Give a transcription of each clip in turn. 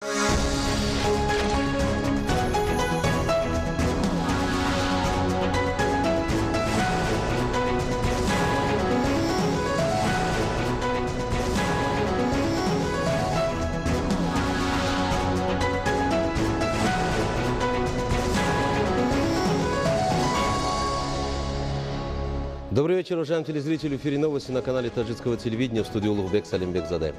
Добрый вечер, уважаемые телезрители. В эфире новости на канале таджикского телевидения, в студии Улугбек Салимбекзаде.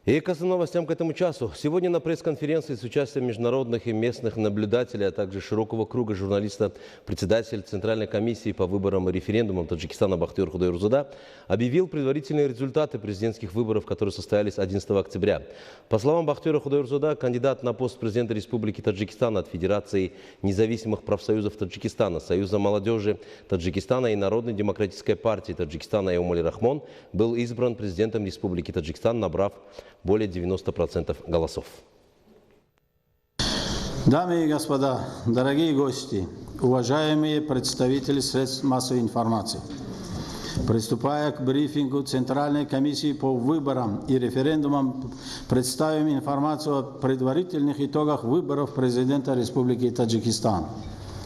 И к основным новостям к этому часу. Сегодня на пресс-конференции с участием международных и местных наблюдателей, а также широкого круга журналистов, председатель Центральной комиссии по выборам и референдумам Таджикистана Бахтиёр Худайрзада объявил предварительные результаты президентских выборов, которые состоялись 11 октября. По словам Бахтиёра Худайрзада, кандидат на пост президента Республики Таджикистан от Федерации независимых профсоюзов Таджикистана, Союза молодежи Таджикистана и Народной демократической партии Таджикистана Эмомали Рахмон был избран президентом Республики Таджикистан, набрав более 90% голосов. Дамы и господа, дорогие гости, уважаемые представители средств массовой информации, приступая к брифингу Центральной комиссии по выборам и референдумам, представим информацию о предварительных итогах выборов президента Республики Таджикистан.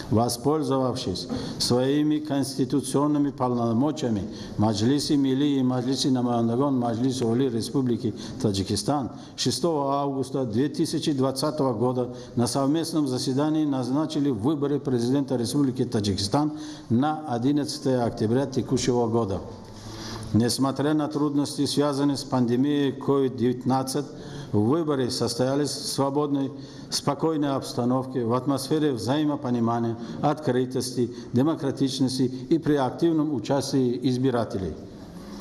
Воспользовавшись своими конституционными полномочиями, Маджлиси Милли и Маджлиси Намаандагон Маджлиси Оли Республики Таджикистан 6 августа 2020 года на совместном заседании назначили выборы президента Республики Таджикистан на 11 октября текущего года. Несмотря на трудности, связанные с пандемией COVID-19, выборы состоялись в свободной, спокойной обстановке, в атмосфере взаимопонимания, открытости, демократичности и при активном участии избирателей.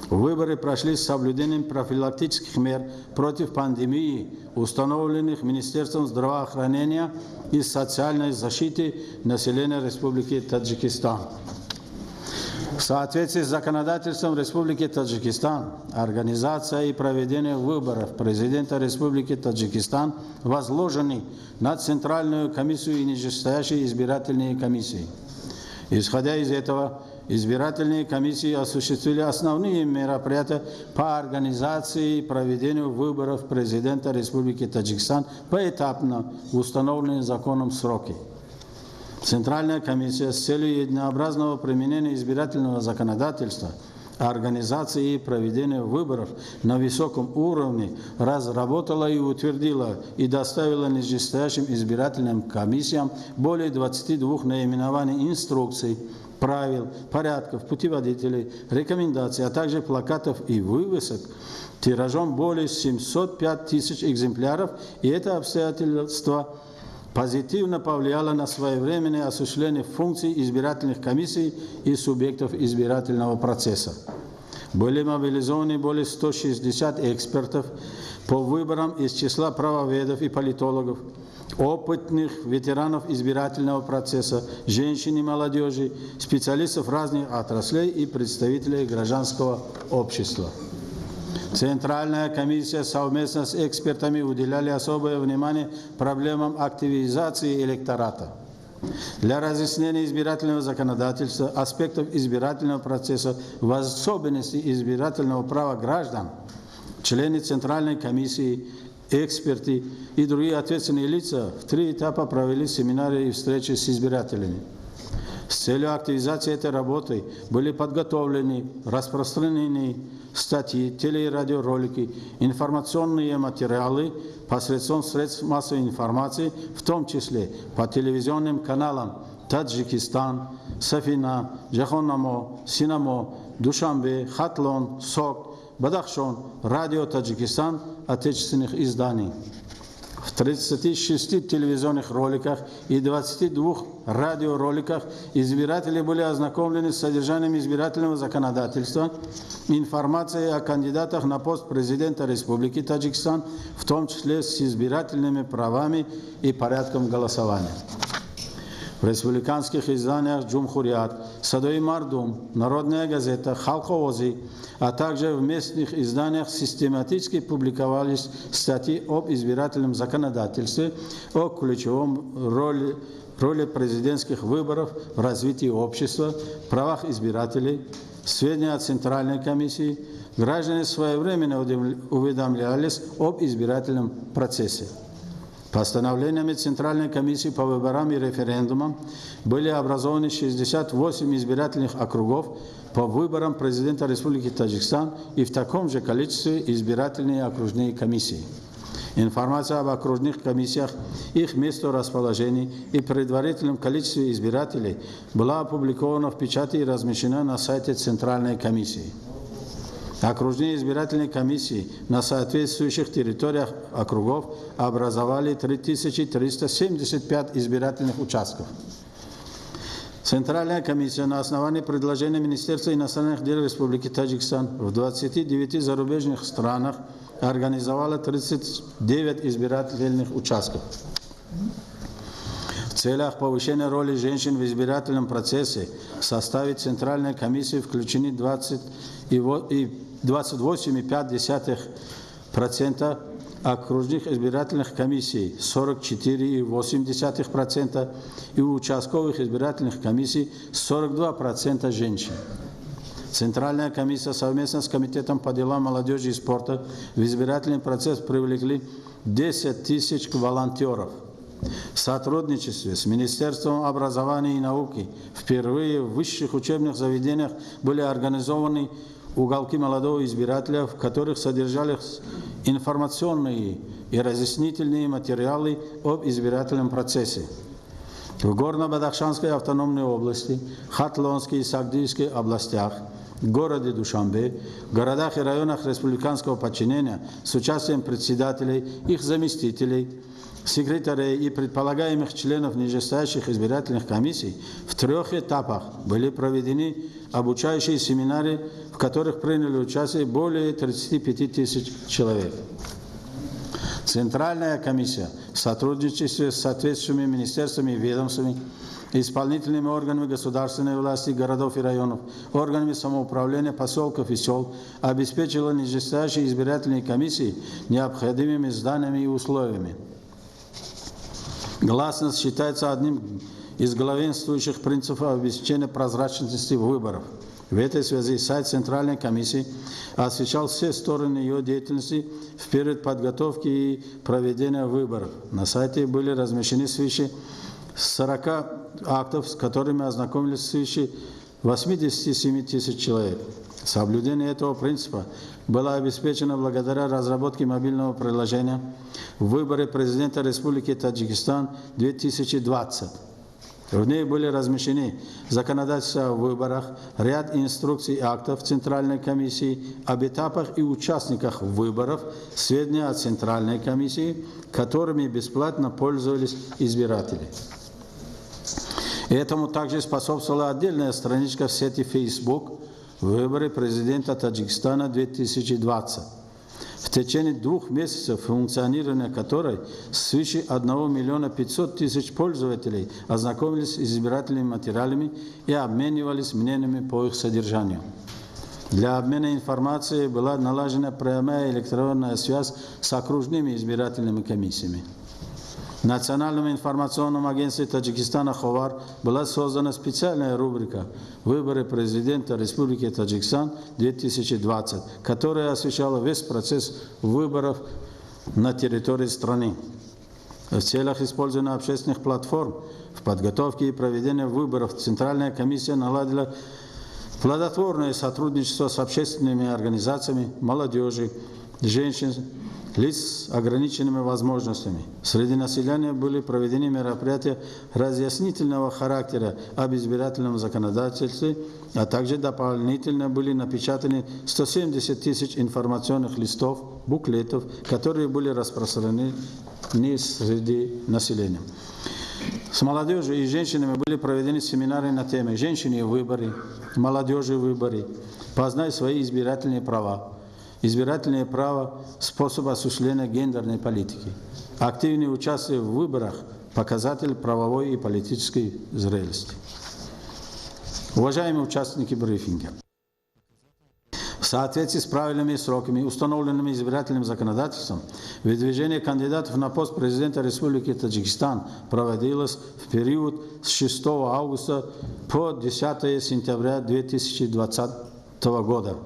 Выборы прошли с соблюдением профилактических мер против пандемии, установленных Министерством здравоохранения и социальной защиты населения Республики Таджикистан. В соответствии с законодательством Республики Таджикистан, организация и проведение выборов президента Республики Таджикистан возложены на Центральную комиссию и нижестоящие избирательные комиссии. Исходя из этого, избирательные комиссии осуществили основные мероприятия по организации и проведению выборов президента Республики Таджикистан поэтапно в установленные законом сроки. Центральная комиссия с целью единообразного применения избирательного законодательства, организации и проведения выборов на высоком уровне разработала и утвердила и доставила нижестоящим избирательным комиссиям более 22 наименований инструкций, правил, порядков, путеводителей, рекомендаций, а также плакатов и вывесок тиражом более 705 тысяч экземпляров, и это обстоятельство позитивно повлияло на своевременное осуществление функций избирательных комиссий и субъектов избирательного процесса. Были мобилизованы более 160 экспертов по выборам из числа правоведов и политологов, опытных ветеранов избирательного процесса, женщин и молодежи, специалистов разных отраслей и представителей гражданского общества. Центральная комиссия совместно с экспертами уделяли особое внимание проблемам активизации электората. Для разъяснения избирательного законодательства, аспектов избирательного процесса, в особенности избирательного права граждан, члены Центральной комиссии, эксперты и другие ответственные лица в 3 этапа провели семинары и встречи с избирателями. С целью активизации этой работы были подготовлены, распространены статьи, теле- и радиоролики, информационные материалы посредством средств массовой информации, в том числе по телевизионным каналам Таджикистан, Сафина, Джахоннамо, Синамо, Душанбе, Хатлон, Сок, Бадахшон, Радио Таджикистан отечественных изданий. В 36 телевизионных роликах и 22 радиороликах избиратели были ознакомлены с содержанием избирательного законодательства, информацией о кандидатах на пост президента Республики Таджикистан, в том числе с избирательными правами и порядком голосования. В республиканских изданиях «Джумхурият», «Садой Мардум», «Народная газета», «Халковози», а также в местных изданиях систематически публиковались статьи об избирательном законодательстве, о ключевом роли президентских выборов в развитии общества, правах избирателей, сведения о Центральной комиссии. Граждане своевременно уведомлялись об избирательном процессе. Постановлениями Центральной комиссии по выборам и референдумам были образованы 68 избирательных округов по выборам президента Республики Таджикистан и в таком же количестве избирательные окружные комиссии. Информация об окружных комиссиях, их месторасположении и предварительном количестве избирателей была опубликована в печати и размещена на сайте Центральной комиссии. Окружные избирательные комиссии на соответствующих территориях округов образовали 3375 избирательных участков. Центральная комиссия на основании предложения Министерства иностранных дел Республики Таджикистан в 29 зарубежных странах организовала 39 избирательных участков. В целях повышения роли женщин в избирательном процессе в составе Центральной комиссии включены 28,5% окружных избирательных комиссий, 44,8% и у участковых избирательных комиссий 42% женщин. Центральная комиссия совместно с Комитетом по делам молодежи и спорта в избирательный процесс привлекли 10 тысяч волонтеров. В сотрудничестве с Министерством образования и науки впервые в высших учебных заведениях были организованы уголки молодого избирателя, в которых содержались информационные и разъяснительные материалы об избирательном процессе. В Горно-Бадахшанской автономной области, Хатлонской и Сагдийской областях, городе Душанбе, городах и районах республиканского подчинения с участием председателей, их заместителей, секретарей и предполагаемых членов нижестоящих избирательных комиссий в 3 этапах были проведены обучающие семинары, в которых приняли участие более 35 тысяч человек. Центральная комиссия в сотрудничестве с соответствующими министерствами и ведомствами, исполнительными органами государственной власти городов и районов, органами самоуправления поселков и сел обеспечила нижестоящие избирательные комиссии необходимыми зданиями и условиями. Гласность считается одним из главенствующих принципов обеспечения прозрачности выборов. В этой связи сайт Центральной комиссии освещал все стороны ее деятельности в период подготовки и проведения выборов. На сайте были размещены свыше 40 актов, с которыми ознакомились свыше 87 тысяч человек. Соблюдение этого принципа было обеспечено благодаря разработке мобильного приложения «Выборы президента Республики Таджикистан 2020». В ней были размещены законодательства о выборах, ряд инструкций и актов Центральной комиссии об этапах и участниках выборов, сведения от Центральной комиссии, которыми бесплатно пользовались избиратели. Этому также способствовала отдельная страничка в сети Facebook «Выборы президента Таджикистана 2020», в течение 2 месяцев функционирования которой свыше 1 500 000 пользователей ознакомились с избирательными материалами и обменивались мнениями по их содержанию. Для обмена информацией была налажена прямая электронная связь с окружными избирательными комиссиями. В Национальном информационном агентстве Таджикистана «Ховар» была создана специальная рубрика «Выборы президента Республики Таджикистан 2020», которая освещала весь процесс выборов на территории страны. В целях использования общественных платформ в подготовке и проведении выборов Центральная комиссия наладила плодотворное сотрудничество с общественными организациями, молодежи, женщин, лиц с ограниченными возможностями. Среди населения были проведены мероприятия разъяснительного характера об избирательном законодательстве, а также дополнительно были напечатаны 170 000 информационных листов, буклетов, которые были распространены среди населения. С молодежью и женщинами были проведены семинары на темы «Женщины и выборы», «Молодежи и выборы», «Познай свои избирательные права», избирательное право – способ осуществления гендерной политики. Активное участие в выборах – показатель правовой и политической зрелости. Уважаемые участники брифинга, в соответствии с правильными сроками, установленными избирательным законодательством, выдвижение кандидатов на пост президента Республики Таджикистан проводилось в период с 6 августа по 10 сентября 2020 года.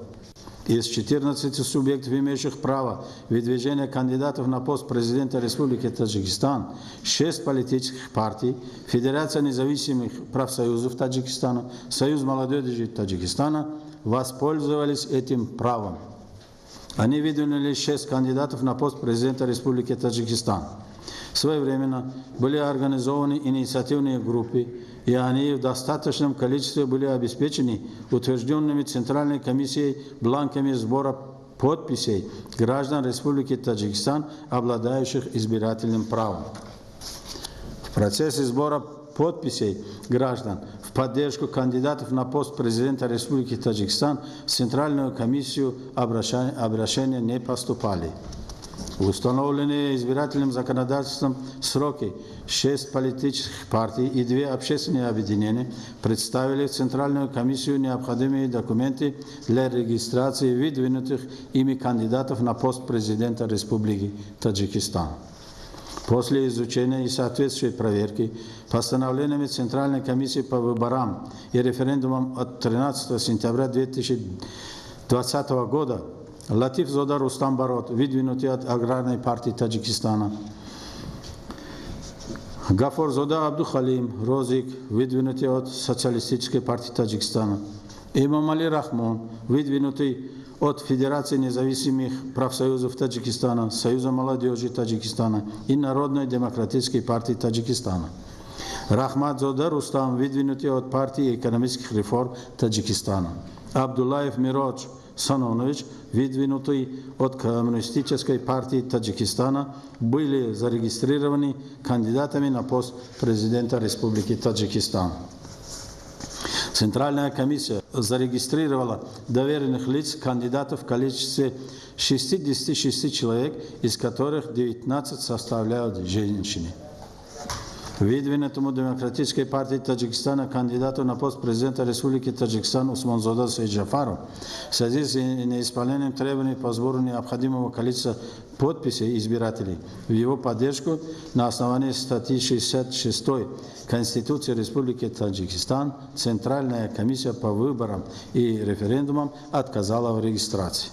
Из 14 субъектов, имеющих право выдвижения кандидатов на пост президента Республики Таджикистан, 6 политических партий, Федерация независимых профсоюзов Таджикистана, Союз молодежи Таджикистана воспользовались этим правом. Они выдвинули 6 кандидатов на пост президента Республики Таджикистан. Своевременно были организованы инициативные группы, и они в достаточном количестве были обеспечены утвержденными Центральной комиссией бланками сбора подписей граждан Республики Таджикистан, обладающих избирательным правом. В процессе сбора подписей граждан в поддержку кандидатов на пост президента Республики Таджикистан в Центральную комиссию обращения не поступали. В установленные избирательным законодательством сроки 6 политических партий и 2 общественные объединения представили в Центральную комиссию необходимые документы для регистрации выдвинутых ими кандидатов на пост президента Республики Таджикистан. После изучения и соответствующей проверки постановлениями Центральной комиссии по выборам и референдумам от 13 сентября 2020 года Латиф Зода Рустам Барот, выдвинутый от Аграрной партии Таджикистана, Гафор Зода Абдухалим Розик, выдвинутый от Социалистической партии Таджикистана, Имам Али Рахмон, выдвинутый от Федерации независимых профсоюзов Таджикистана, Союза молодежи Таджикистана и Народной демократической партии Таджикистана. Рахмат Зода Рустам, выдвинутый от партии экономических реформ Таджикистана. Абдуллаев Миродж Сановнович, выдвинутый от Коммунистической партии Таджикистана, были зарегистрированы кандидатами на пост президента Республики Таджикистан. Центральная комиссия зарегистрировала доверенных лиц кандидатов в количестве 66 человек, из которых 19 составляют женщины. Выдвинутому Демократической партии Таджикистана кандидату на пост президента Республики Таджикистан Усманзода Сейджафару в связи с неисполнением требований по сбору необходимого количества подписей избирателей в его поддержку на основании статьи 66 Конституции Республики Таджикистан Центральная комиссия по выборам и референдумам отказала в регистрации.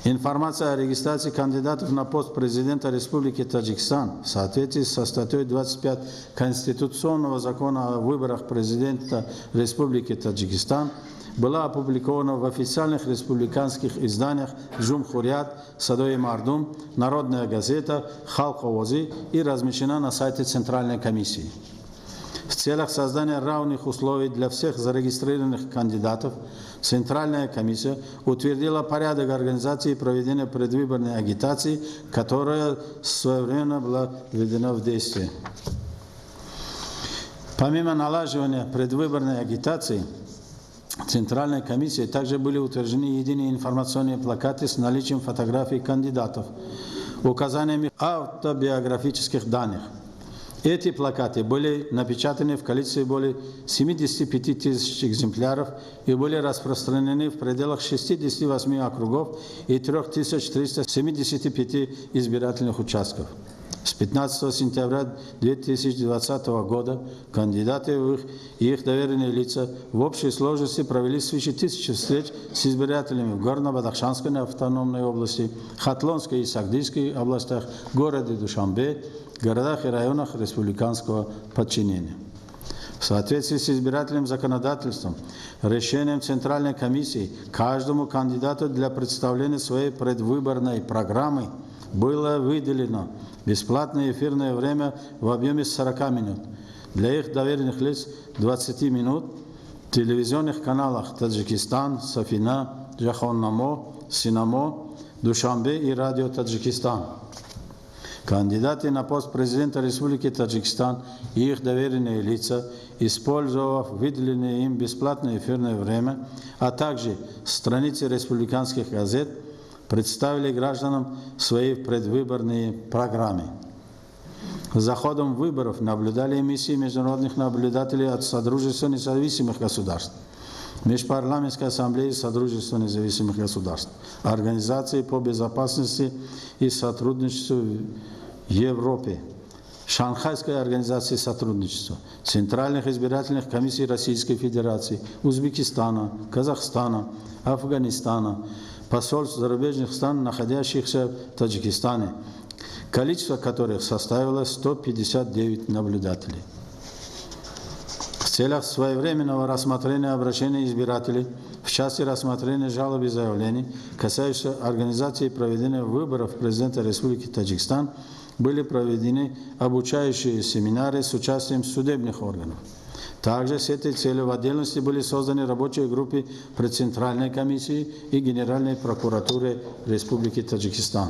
Информация о регистрации кандидатов на пост президента Республики Таджикистан в соответствии со статьей 25 Конституционного закона о выборах президента Республики Таджикистан была опубликована в официальных республиканских изданиях «Джумхурият», «Садой Мардум», «Народная газета», «Халк Овози» и размещена на сайте Центральной комиссии. В целях создания равных условий для всех зарегистрированных кандидатов Центральная комиссия утвердила порядок организации и проведения предвыборной агитации, которая своевременно была введена в действие. Помимо налаживания предвыборной агитации, Центральной комиссией также были утверждены единые информационные плакаты с наличием фотографий кандидатов, указаниями автобиографических данных. Эти плакаты были напечатаны в количестве более 75 тысяч экземпляров и были распространены в пределах 68 округов и 3375 избирательных участков. С 15 сентября 2020 года кандидаты и их доверенные лица в общей сложности провели свыше 1000 встреч с избирателями в Горно-Бадахшанской автономной области, Хатлонской и Сагдийской областях, городе Душанбе, городах и районах республиканского подчинения. В соответствии с избирательным законодательством, решением Центральной комиссии каждому кандидату для представления своей предвыборной программы было выделено бесплатное эфирное время в объеме 40 минут. Для их доверенных лиц 20 минут в телевизионных каналах Таджикистан, Сафина, Джахоннамо, Синамо, Душанбе и радио Таджикистан. Кандидаты на пост президента Республики Таджикистан и их доверенные лица, использовав выделенное им бесплатное эфирное время, а также страницы республиканских газет, представили гражданам свои предвыборные программы. За ходом выборов наблюдали миссии международных наблюдателей от Содружества независимых государств, Межпарламентской ассамблеи Содружества независимых государств, Организации по безопасности и сотрудничеству в Европе, Шанхайской организации сотрудничества, Центральных избирательных комиссий Российской Федерации, Узбекистана, Казахстана, Афганистана, посольств зарубежных стран, находящихся в Таджикистане, количество которых составило 159 наблюдателей. В целях своевременного рассмотрения обращений избирателей в части рассмотрения жалоб и заявлений, касающихся организации и проведения выборов президента Республики Таджикистан, были проведены обучающие семинары с участием судебных органов. Также с этой целью в отдельности были созданы рабочие группы при Центральной комиссии и Генеральной прокуратуре Республики Таджикистан.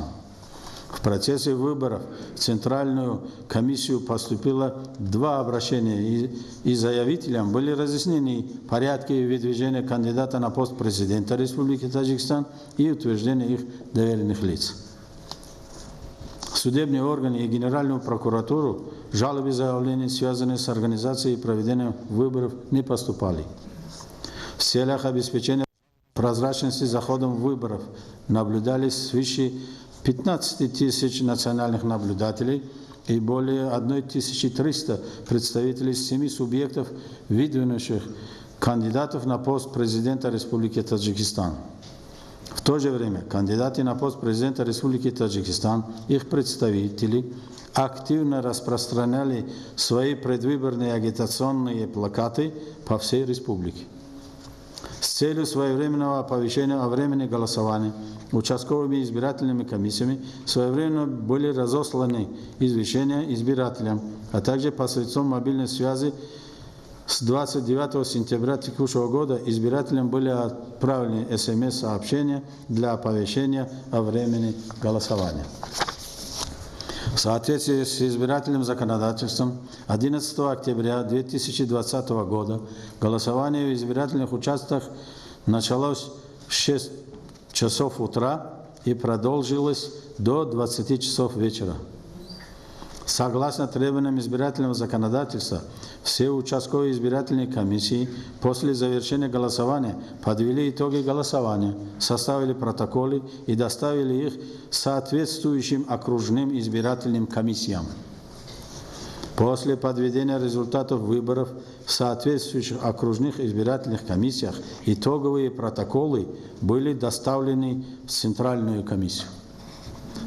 В процессе выборов в Центральную комиссию поступило 2 обращения, и заявителям были разъяснены порядки выдвижения кандидата на пост президента Республики Таджикистан и утверждения их доверенных лиц. Судебные органы и Генеральную прокуратуру жалобы и заявления, связанные с организацией и проведением выборов, не поступали. В целях обеспечения прозрачности за ходом выборов наблюдались свыше 15 тысяч национальных наблюдателей и более 1300 представителей 7 субъектов, выдвинувших кандидатов на пост президента Республики Таджикистан. В то же время кандидаты на пост президента Республики Таджикистан, их представители, активно распространяли свои предвыборные агитационные плакаты по всей республике. С целью своевременного оповещения о времени голосования участковыми избирательными комиссиями своевременно были разосланы извещения избирателям, а также посредством мобильной связи с 29 сентября текущего года избирателям были отправлены СМС-сообщения для оповещения о времени голосования. В соответствии с избирательным законодательством 11 октября 2020 года голосование в избирательных участках началось в 6 часов утра и продолжилось до 20 часов вечера. Согласно требованиям избирательного законодательства, все участковые избирательные комиссии после завершения голосования подвели итоги голосования, составили протоколы и доставили их соответствующим окружным избирательным комиссиям. После подведения результатов выборов в соответствующих окружных избирательных комиссиях итоговые протоколы были доставлены в Центральную комиссию.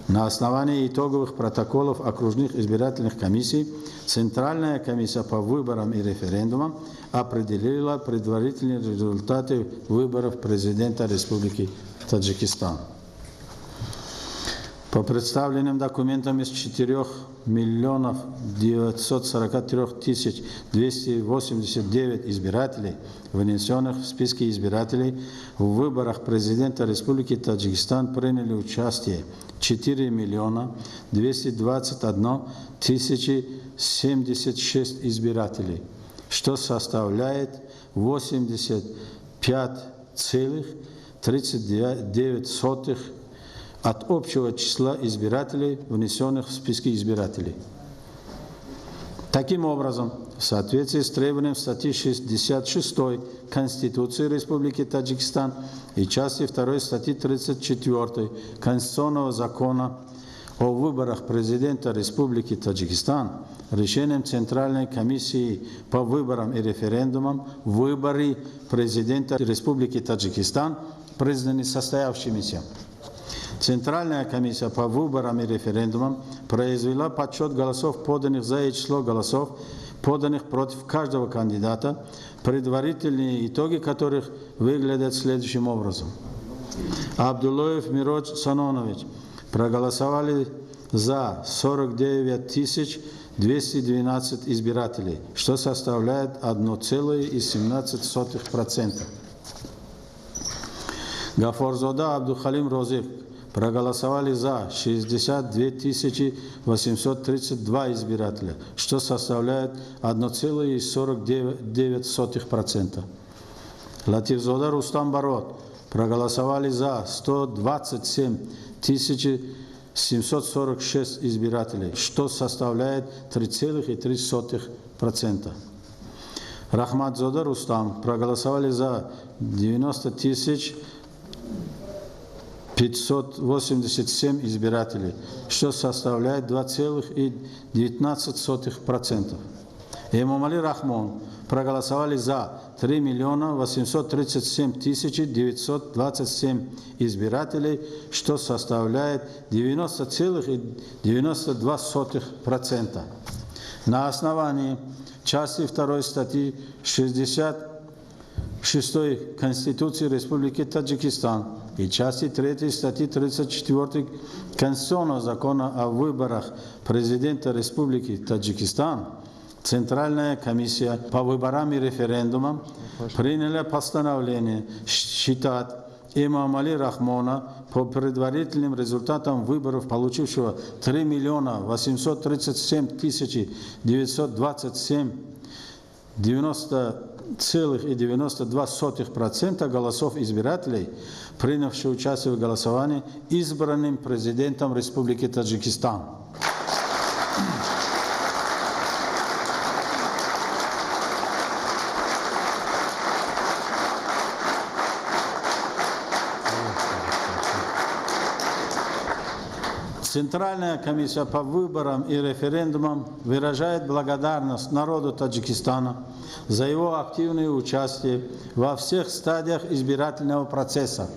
На основании итоговых протоколов окружных избирательных комиссий Центральная комиссия по выборам и референдумам определила предварительные результаты выборов президента Республики Таджикистан. По представленным документам из 4 миллионов 943 289 избирателей, внесенных в списки избирателей, в выборах президента Республики Таджикистан приняли участие 4 миллиона 221 076 избирателей, что составляет 85,39% от общего числа избирателей, внесенных в списки избирателей. Таким образом, в соответствии с требованием статьи 66 Конституции Республики Таджикистан и части 2 статьи 34 Конституционного закона о выборах президента Республики Таджикистан, решением Центральной комиссии по выборам и референдумам выборы президента Республики Таджикистан признаны состоявшимися. Центральная комиссия по выборам и референдумам произвела подсчет голосов, поданных за, и число голосов, поданных против каждого кандидата, предварительные итоги которых выглядят следующим образом. Абдуллоев Мироч Санонович проголосовали за 49 212 избирателей, что составляет 1,17%. Гафорзода Абдухалим Розик проголосовали за 62 832 избирателя, что составляет 1,49%. Латифзода Рустам Барот проголосовали за 127 746 избирателей, что составляет 3,3%. Рахматзода Рустам проголосовали за 90 587 избирателей, что составляет 2,19%. Эмомали Рахмон проголосовали за 3 837 927 избирателей, что составляет 90,92%. На основании части 2 статьи 66 Конституции Республики Таджикистан и части 3 статьи 34 Конституционного закона о выборах президента Республики Таджикистан, Центральная комиссия по выборам и референдумам приняла постановление считать Эмомали Рахмона по предварительным результатам выборов, получившего 3 837 927 90,92% голосов избирателей, принявших участие в голосовании, избранным президентом Республики Таджикистан. Центральная комиссия по выборам и референдумам выражает благодарность народу Таджикистана за его активное участие во всех стадиях избирательного процесса.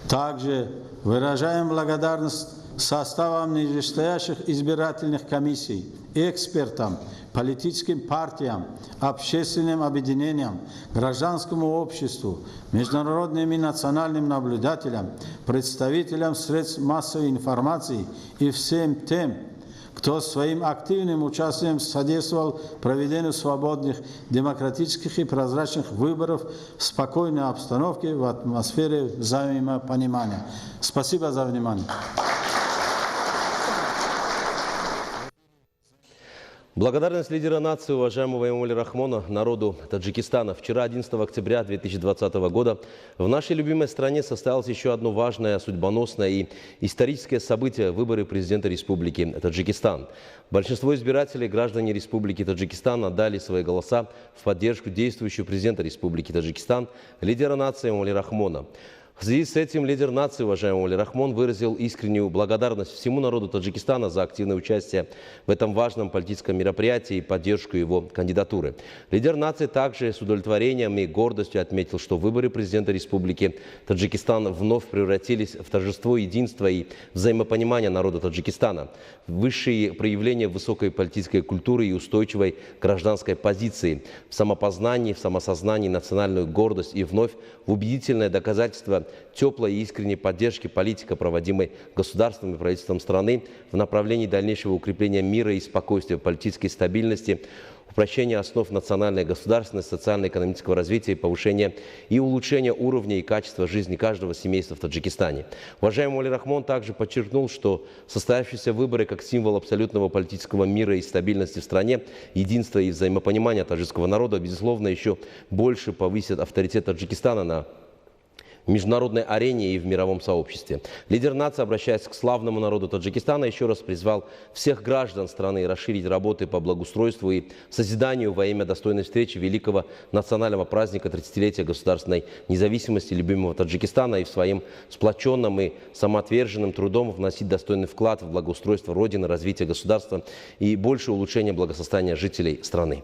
Также выражаем благодарность составам нижестоящих избирательных комиссий, экспертам, политическим партиям, общественным объединениям, гражданскому обществу, международным и национальным наблюдателям, представителям средств массовой информации и всем тем, кто своим активным участием содействовал проведению свободных, демократических и прозрачных выборов в спокойной обстановке, в атмосфере взаимопонимания. Спасибо за внимание. Благодарность лидера нации, уважаемого Эмомали Рахмона, народу Таджикистана. Вчера, 11 октября 2020 года, в нашей любимой стране состоялось еще одно важное, судьбоносное и историческое событие – выборы президента Республики Таджикистан. Большинство избирателей, граждане Республики Таджикистан, отдали свои голоса в поддержку действующего президента Республики Таджикистан, лидера нации Эмомали Рахмона. В связи с этим лидер нации, уважаемый Эмомали Рахмон, выразил искреннюю благодарность всему народу Таджикистана за активное участие в этом важном политическом мероприятии и поддержку его кандидатуры. Лидер нации также с удовлетворением и гордостью отметил, что выборы президента Республики Таджикистан вновь превратились в торжество единства и взаимопонимания народа Таджикистана, в высшие проявления высокой политической культуры и устойчивой гражданской позиции, в самопознании, в самосознании, национальную гордость и вновь в убедительное доказательство теплой и искренней поддержки политика, проводимой государством и правительством страны в направлении дальнейшего укрепления мира и спокойствия, политической стабильности, упрочения основ национальной государственности, социально-экономического развития и повышения и улучшения уровня и качества жизни каждого семейства в Таджикистане. Уважаемый Эмомали Рахмон также подчеркнул, что состоявшиеся выборы как символ абсолютного политического мира и стабильности в стране, единства и взаимопонимания таджикского народа, безусловно, еще больше повысят авторитет Таджикистана на международной арене и в мировом сообществе. Лидер нации, обращаясь к славному народу Таджикистана, еще раз призвал всех граждан страны расширить работы по благоустройству и созиданию во имя достойной встречи великого национального праздника 30-летия государственной независимости любимого Таджикистана и в своим сплоченным и самоотверженным трудом вносить достойный вклад в благоустройство Родины, развитие государства и большее улучшение благосостояния жителей страны.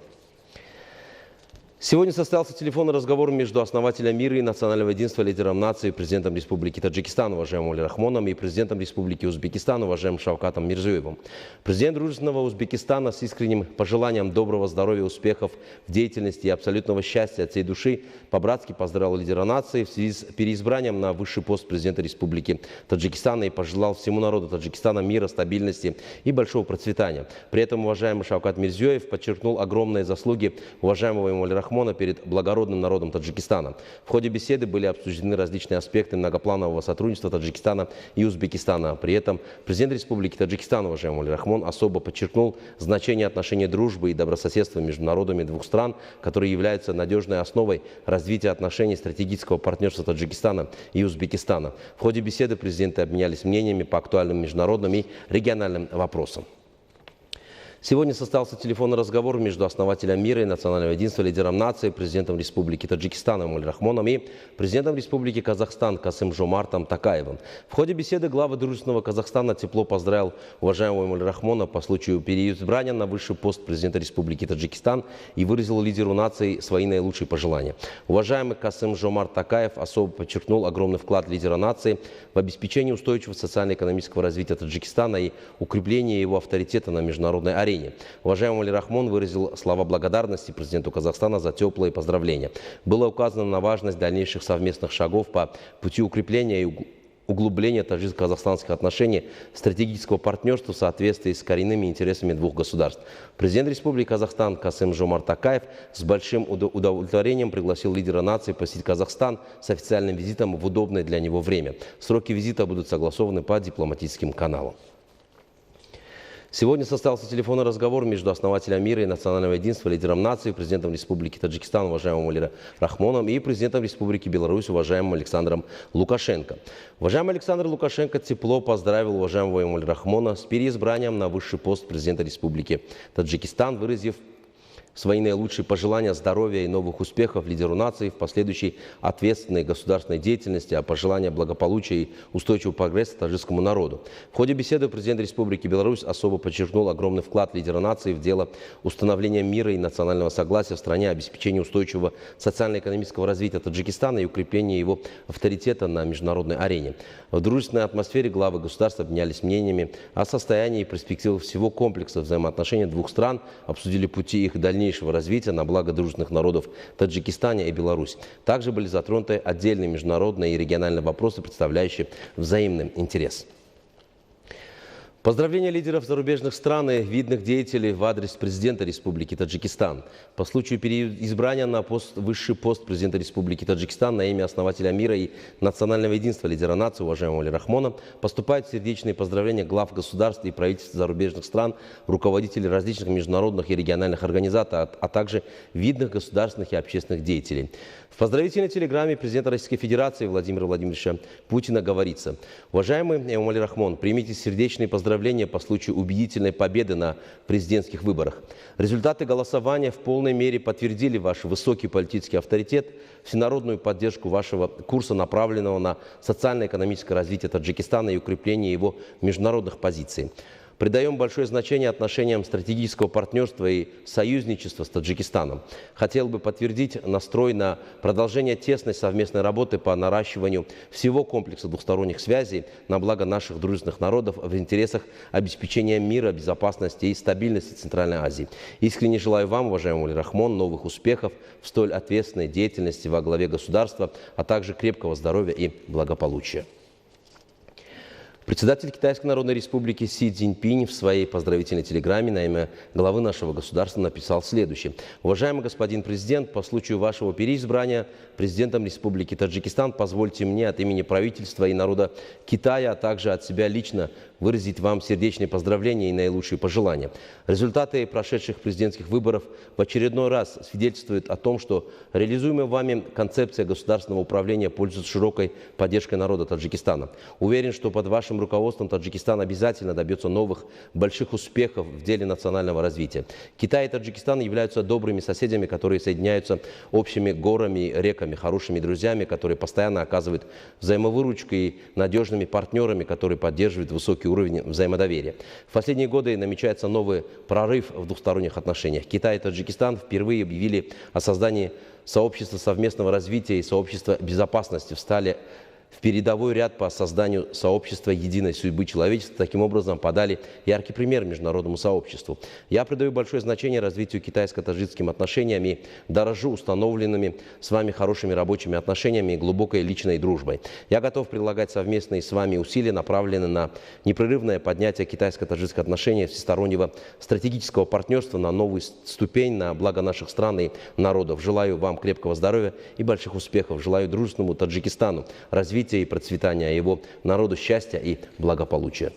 Сегодня состоялся телефонный разговор между основателем мира и национального единства, лидером нации, президентом Республики Таджикистан, уважаемым Эмомали Рахмоном, и президентом Республики Узбекистан, уважаемым Шавкатом Мирзиёевым. Президент дружественного Узбекистана с искренним пожеланием доброго здоровья, успехов в деятельности и абсолютного счастья от всей души по-братски поздравил лидера нации в связи с переизбранием на высший пост президента Республики Таджикистана и пожелал всему народу Таджикистана мира, стабильности и большого процветания. При этом уважаемый Шавкат Мирзиёев подчеркнул огромные заслуги уважаемого Эмомали Рахмона перед благородным народом Таджикистана. В ходе беседы были обсуждены различные аспекты многопланового сотрудничества Таджикистана и Узбекистана. При этом президент Республики Таджикистан, уважаемый Эмомали Рахмон, особо подчеркнул значение отношений дружбы и добрососедства между народами двух стран, которые являются надежной основой развития отношений стратегического партнерства Таджикистана и Узбекистана. В ходе беседы президенты обменялись мнениями по актуальным международным и региональным вопросам. Сегодня состоялся телефонный разговор между основателем мира и национального единства, лидером нации, президентом Республики Таджикистан Эмомали Рахмоном и президентом Республики Казахстан Касым-Жомартом Токаевым. В ходе беседы глава дружественного Казахстана тепло поздравил уважаемого Эмомали Рахмона по случаю переизбрания на высший пост президента Республики Таджикистан и выразил лидеру нации свои наилучшие пожелания. Уважаемый Касым-Жомарт Токаев особо подчеркнул огромный вклад лидера нации в обеспечение устойчивого социально-экономического развития Таджикистана и укрепление его авторитета на международной арене. Уважаемый Эмомали Рахмон выразил слова благодарности президенту Казахстана за теплые поздравления. Было указано на важность дальнейших совместных шагов по пути укрепления и углубления таджикско-казахстанских отношений, стратегического партнерства в соответствии с коренными интересами двух государств. Президент Республики Казахстан Касым-Жомарт Токаев с большим удовлетворением пригласил лидера нации посетить Казахстан с официальным визитом в удобное для него время. Сроки визита будут согласованы по дипломатическим каналам. Сегодня состоялся телефонный разговор между основателем мира и национального единства, лидером нации, президентом Республики Таджикистан, уважаемым Эмомали Рахмоном, и президентом Республики Беларусь, уважаемым Александром Лукашенко. Уважаемый Александр Лукашенко тепло поздравил уважаемого Эмомали Рахмона с переизбранием на высший пост президента Республики Таджикистан, выразив свои наилучшие пожелания здоровья и новых успехов лидеру нации в последующей ответственной государственной деятельности, а пожелания благополучия и устойчивого прогресса таджикскому народу. В ходе беседы президент Республики Беларусь особо подчеркнул огромный вклад лидера нации в дело установления мира и национального согласия в стране, обеспечения устойчивого социально-экономического развития Таджикистана и укрепления его авторитета на международной арене. В дружественной атмосфере главы государств обменялись мнениями о состоянии и перспективах всего комплекса взаимоотношений двух стран, обсудили пути их дальнейшего развития на благо дружественных народов Таджикистана и Беларусь. Также были затронуты отдельные международные и региональные вопросы, представляющие взаимный интерес. Поздравления лидеров зарубежных стран и видных деятелей в адрес президента Республики Таджикистан. По случаю переизбрания на высший пост президента Республики Таджикистан на имя основателя мира и национального единства лидера нации, уважаемого Эмомали Рахмона, поступают сердечные поздравления глав государств и правительств зарубежных стран, руководителей различных международных и региональных организаций, а также видных государственных и общественных деятелей. В поздравительной телеграмме президента Российской Федерации Владимира Владимировича Путина говорится: уважаемый Эмомали Рахмон, примите сердечные поздравления по случаю убедительной победы на президентских выборах. Результаты голосования в полной мере подтвердили ваш высокий политический авторитет, всенародную поддержку вашего курса, направленного на социально-экономическое развитие Таджикистана и укрепление его международных позиций. Придаем большое значение отношениям стратегического партнерства и союзничества с Таджикистаном. Хотел бы подтвердить настрой на продолжение тесной совместной работы по наращиванию всего комплекса двусторонних связей на благо наших дружественных народов в интересах обеспечения мира, безопасности и стабильности Центральной Азии. Искренне желаю вам, уважаемый Эмомали Рахмон, новых успехов в столь ответственной деятельности во главе государства, а также крепкого здоровья и благополучия. Председатель Китайской Народной Республики Си Цзиньпинь в своей поздравительной телеграмме на имя главы нашего государства написал следующее. Уважаемый господин президент, по случаю вашего переизбрания президентом Республики Таджикистан позвольте мне от имени правительства и народа Китая, а также от себя лично выразить вам сердечные поздравления и наилучшие пожелания. Результаты прошедших президентских выборов в очередной раз свидетельствуют о том, что реализуемая вами концепция государственного управления пользуется широкой поддержкой народа Таджикистана. Уверен, что под вашим руководством Таджикистан обязательно добьется новых больших успехов в деле национального развития. Китай и Таджикистан являются добрыми соседями, которые соединяются общими горами, реками, хорошими друзьями, которые постоянно оказывают взаимовыручку и надежными партнерами, которые поддерживают высокий уровень взаимодоверия. В последние годы намечается новый прорыв в двусторонних отношениях. Китай и Таджикистан впервые объявили о создании сообщества совместного развития и сообщества безопасности, встали в передовой ряд по созданию сообщества единой судьбы человечества. Таким образом, подали яркий пример международному сообществу. Я придаю большое значение развитию китайско-таджикским отношениям и дорожу установленными с вами хорошими рабочими отношениями и глубокой личной дружбой. Я готов прилагать совместные с вами усилия, направленные на непрерывное поднятие китайско-таджикских отношений, всестороннего стратегического партнерства на новую ступень на благо наших стран и народов. Желаю вам крепкого здоровья и больших успехов. Желаю дружественному Таджикистану развития и процветания его народу, счастья и благополучия.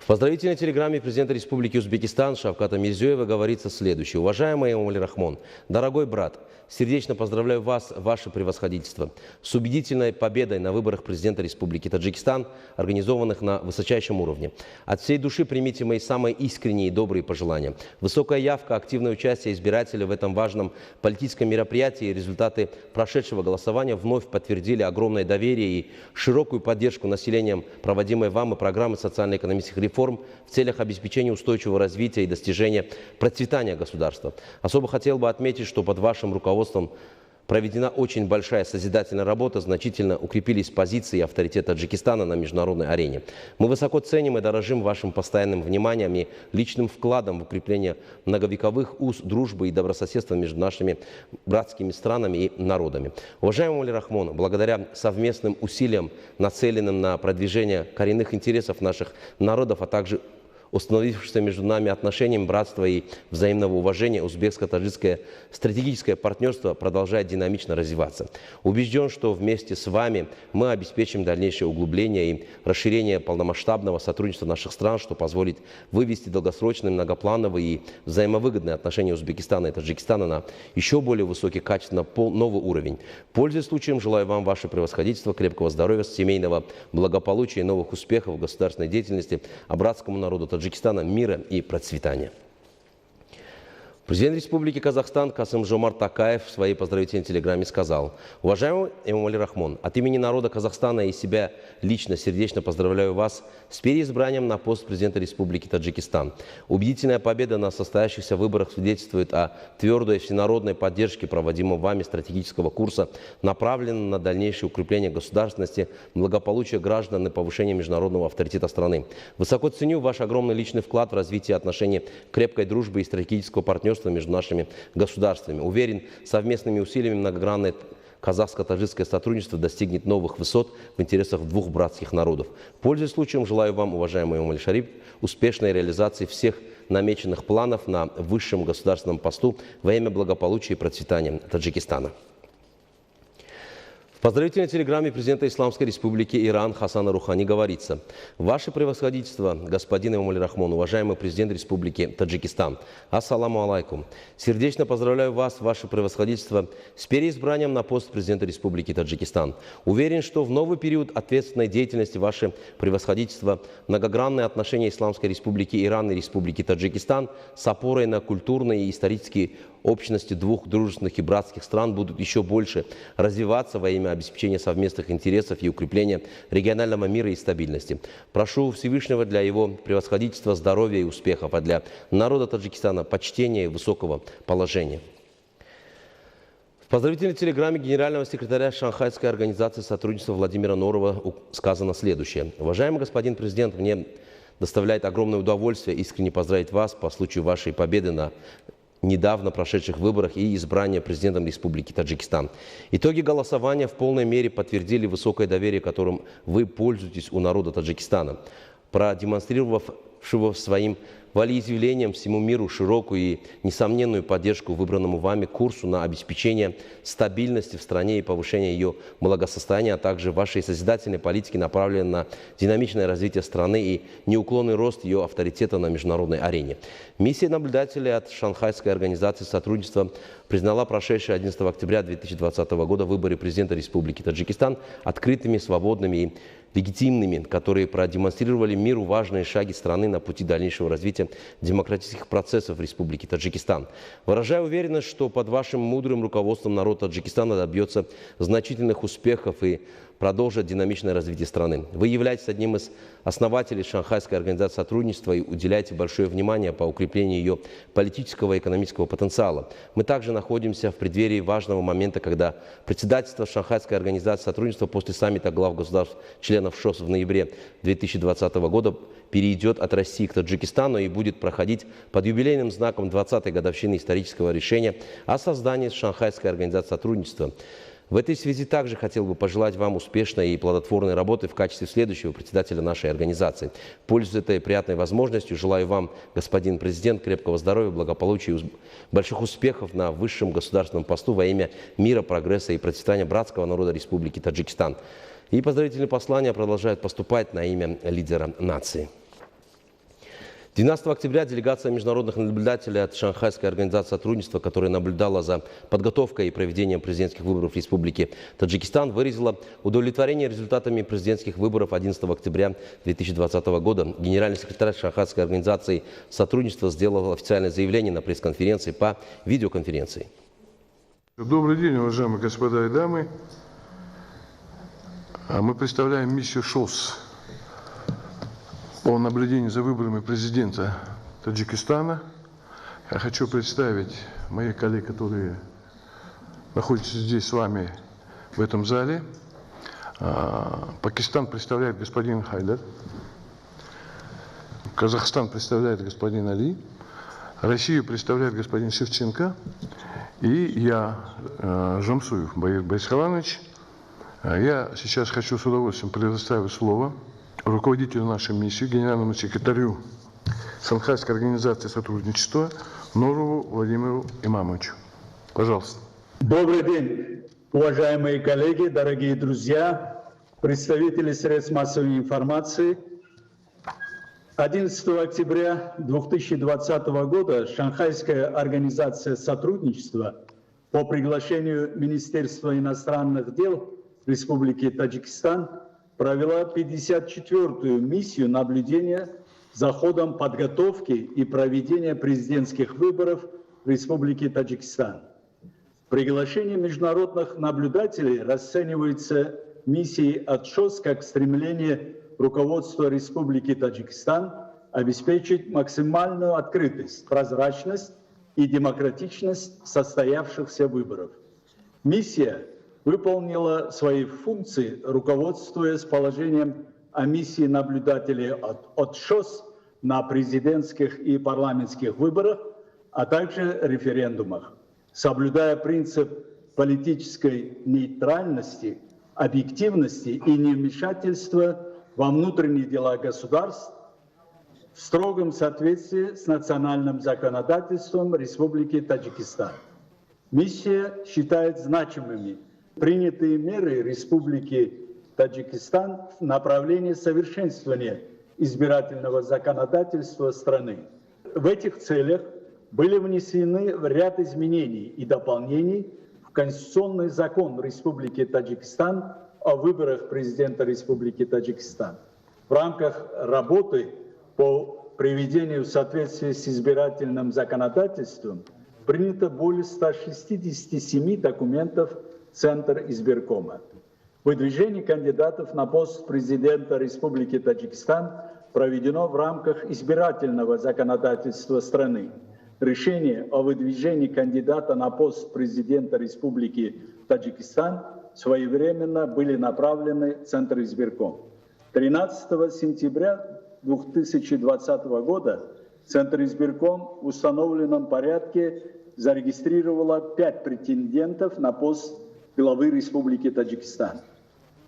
В поздравительной телеграмме президента Республики Узбекистан Шавката Мирзиёева говорится следующее. Уважаемый Эмомали Рахмон, дорогой брат, сердечно поздравляю вас, ваше превосходительство, с убедительной победой на выборах президента Республики Таджикистан, организованных на высочайшем уровне. От всей души примите мои самые искренние и добрые пожелания. Высокая явка, активное участие избирателей в этом важном политическом мероприятии и результаты прошедшего голосования вновь подтвердили огромное доверие и широкую поддержку населением проводимой вами программы социально-экономических реформ в целях обеспечения устойчивого развития и достижения процветания государства. Особо хотел бы отметить, что под вашим руководством проведена очень большая созидательная работа, значительно укрепились позиции и авторитет Таджикистана на международной арене. Мы высоко ценим и дорожим вашим постоянным вниманием и личным вкладом в укрепление многовековых уз дружбы и добрососедства между нашими братскими странами и народами. Уважаемый Эмомали Рахмон, благодаря совместным усилиям, нацеленным на продвижение коренных интересов наших народов, а также установившимся между нами отношениям братства и взаимного уважения, узбекско-таджикское стратегическое партнерство продолжает динамично развиваться. Убежден, что вместе с вами мы обеспечим дальнейшее углубление и расширение полномасштабного сотрудничества наших стран, что позволит вывести долгосрочные, многоплановые и взаимовыгодные отношения Узбекистана и Таджикистана на еще более высокий, качественно новый уровень. Пользуясь случаем, желаю вам, ваше превосходительство, крепкого здоровья, семейного благополучия и новых успехов в государственной деятельности, а братскому народу Таджикистана мира и процветания. Президент Республики Казахстан Касым-Жомарт Токаев в своей поздравительной телеграмме сказал: уважаемый Эмомали Рахмон, от имени народа Казахстана и себя лично сердечно поздравляю вас с переизбранием на пост президента Республики Таджикистан. Убедительная победа на состоящихся выборах свидетельствует о твердой всенародной поддержке проводимого вами стратегического курса, направленного на дальнейшее укрепление государственности, благополучия граждан и повышение международного авторитета страны. Высоко ценю ваш огромный личный вклад в развитие отношений крепкой дружбы и стратегического партнерства между нашими государствами. Уверен, совместными усилиями многогранное казахско-таджикское сотрудничество достигнет новых высот в интересах двух братских народов. Пользуясь случаем, желаю вам, уважаемый Эмомали Шарип, успешной реализации всех намеченных планов на высшем государственном посту во имя благополучия и процветания Таджикистана. В поздравительной телеграмме президента Исламской Республики Иран Хасана Рухани говорится: ваше превосходительство, господин Эмомали Рахмон, уважаемый президент Республики Таджикистан, ассаламу алейкум. Сердечно поздравляю вас, ваше превосходительство, с переизбранием на пост президента Республики Таджикистан. Уверен, что в новый период ответственной деятельности ваше превосходительство, многогранные отношения Исламской Республики Иран и Республики Таджикистан с опорой на культурные и исторические общности двух дружественных и братских стран будут еще больше развиваться во имя обеспечения совместных интересов и укрепления регионального мира и стабильности. Прошу Всевышнего для его превосходительства здоровья и успехов, а для народа Таджикистана почтения и высокого положения. В поздравительной телеграмме генерального секретаря Шанхайской организации сотрудничества Владимира Норова сказано следующее: уважаемый господин президент, мне доставляет огромное удовольствие искренне поздравить вас по случаю вашей победы на недавно прошедших выборах и избрания президентом Республики Таджикистан. Итоги голосования в полной мере подтвердили высокое доверие, которым вы пользуетесь у народа Таджикистана, продемонстрировавшего своим волеизъявлением всему миру широкую и несомненную поддержку выбранному вами курсу на обеспечение стабильности в стране и повышение ее благосостояния, а также вашей созидательной политики, направленной на динамичное развитие страны и неуклонный рост ее авторитета на международной арене. Миссия наблюдателей от Шанхайской организации сотрудничества признала прошедшие 11 октября 2020 года выборы президента Республики Таджикистан открытыми, свободными и легитимными, которые продемонстрировали миру важные шаги страны на пути дальнейшего развития демократических процессов в Республике Таджикистан. Выражаю уверенность, что под вашим мудрым руководством народ Таджикистана добьется значительных успехов и продолжит динамичное развитие страны. Вы являетесь одним из основателей Шанхайской организации сотрудничества и уделяете большое внимание по укреплению ее политического и экономического потенциала. Мы также находимся в преддверии важного момента, когда председательство Шанхайской организации сотрудничества после саммита глав государств членов ШОС в ноябре 2020 года перейдет от России к Таджикистану и будет проходить под юбилейным знаком 20-й годовщины исторического решения о создании Шанхайской организации сотрудничества. В этой связи также хотел бы пожелать вам успешной и плодотворной работы в качестве следующего председателя нашей организации. Пользуясь этой приятной возможностью, желаю вам, господин президент, крепкого здоровья, благополучия и больших успехов на высшем государственном посту во имя мира, прогресса и процветания братского народа Республики Таджикистан. И поздравительные послания продолжают поступать на имя лидера нации. 12 октября делегация международных наблюдателей от Шанхайской организации сотрудничества, которая наблюдала за подготовкой и проведением президентских выборов в Республике Таджикистан, выразила удовлетворение результатами президентских выборов 11 октября 2020 года. Генеральный секретарь Шанхайской организации сотрудничества сделал официальное заявление на пресс-конференции по видеоконференции. Добрый день, уважаемые господа и дамы. Мы представляем миссию ШОС по наблюдению за выборами президента Таджикистана. Я хочу представить моих коллег, которые находятся здесь с вами в этом зале. Пакистан представляет господин Хайдар, Казахстан представляет господин Али, Россию представляет господин Шевченко и я, Жамсуев Борис Хаванович. Я сейчас хочу с удовольствием предоставить слово руководителю нашей миссии, генеральному секретарю Шанхайской организации сотрудничества Норову Владимиру Имамовичу. Пожалуйста. Добрый день, уважаемые коллеги, дорогие друзья, представители средств массовой информации. 11 октября 2020 года Шанхайская организация сотрудничества по приглашению Министерства иностранных дел Республики Таджикистан провела 54-ю миссию наблюдения за ходом подготовки и проведения президентских выборов в Республике Таджикистан. Приглашение международных наблюдателей расценивается миссией от ШОС как стремление руководства Республики Таджикистан обеспечить максимальную открытость, прозрачность и демократичность состоявшихся выборов. Миссия выполнила свои функции, руководствуясь положением о миссии наблюдателей от ШОС на президентских и парламентских выборах, а также референдумах, соблюдая принцип политической нейтральности, объективности и невмешательства во внутренние дела государств в строгом соответствии с национальным законодательством Республики Таджикистан. Миссия считает значимыми принятые меры Республики Таджикистан в направлении совершенствования избирательного законодательства страны. В этих целях были внесены ряд изменений и дополнений в Конституционный закон Республики Таджикистан о выборах президента Республики Таджикистан. В рамках работы по приведению в соответствии с избирательным законодательством принято более 167 документов Центра избиркома. Выдвижение кандидатов на пост президента Республики Таджикистан проведено в рамках избирательного законодательства страны. Решение о выдвижении кандидата на пост президента Республики Таджикистан своевременно были направлены в Центр избирком. 13 сентября 2020 года Центр избирком в установленном порядке зарегистрировало 5 претендентов на пост главы Республики Таджикистан.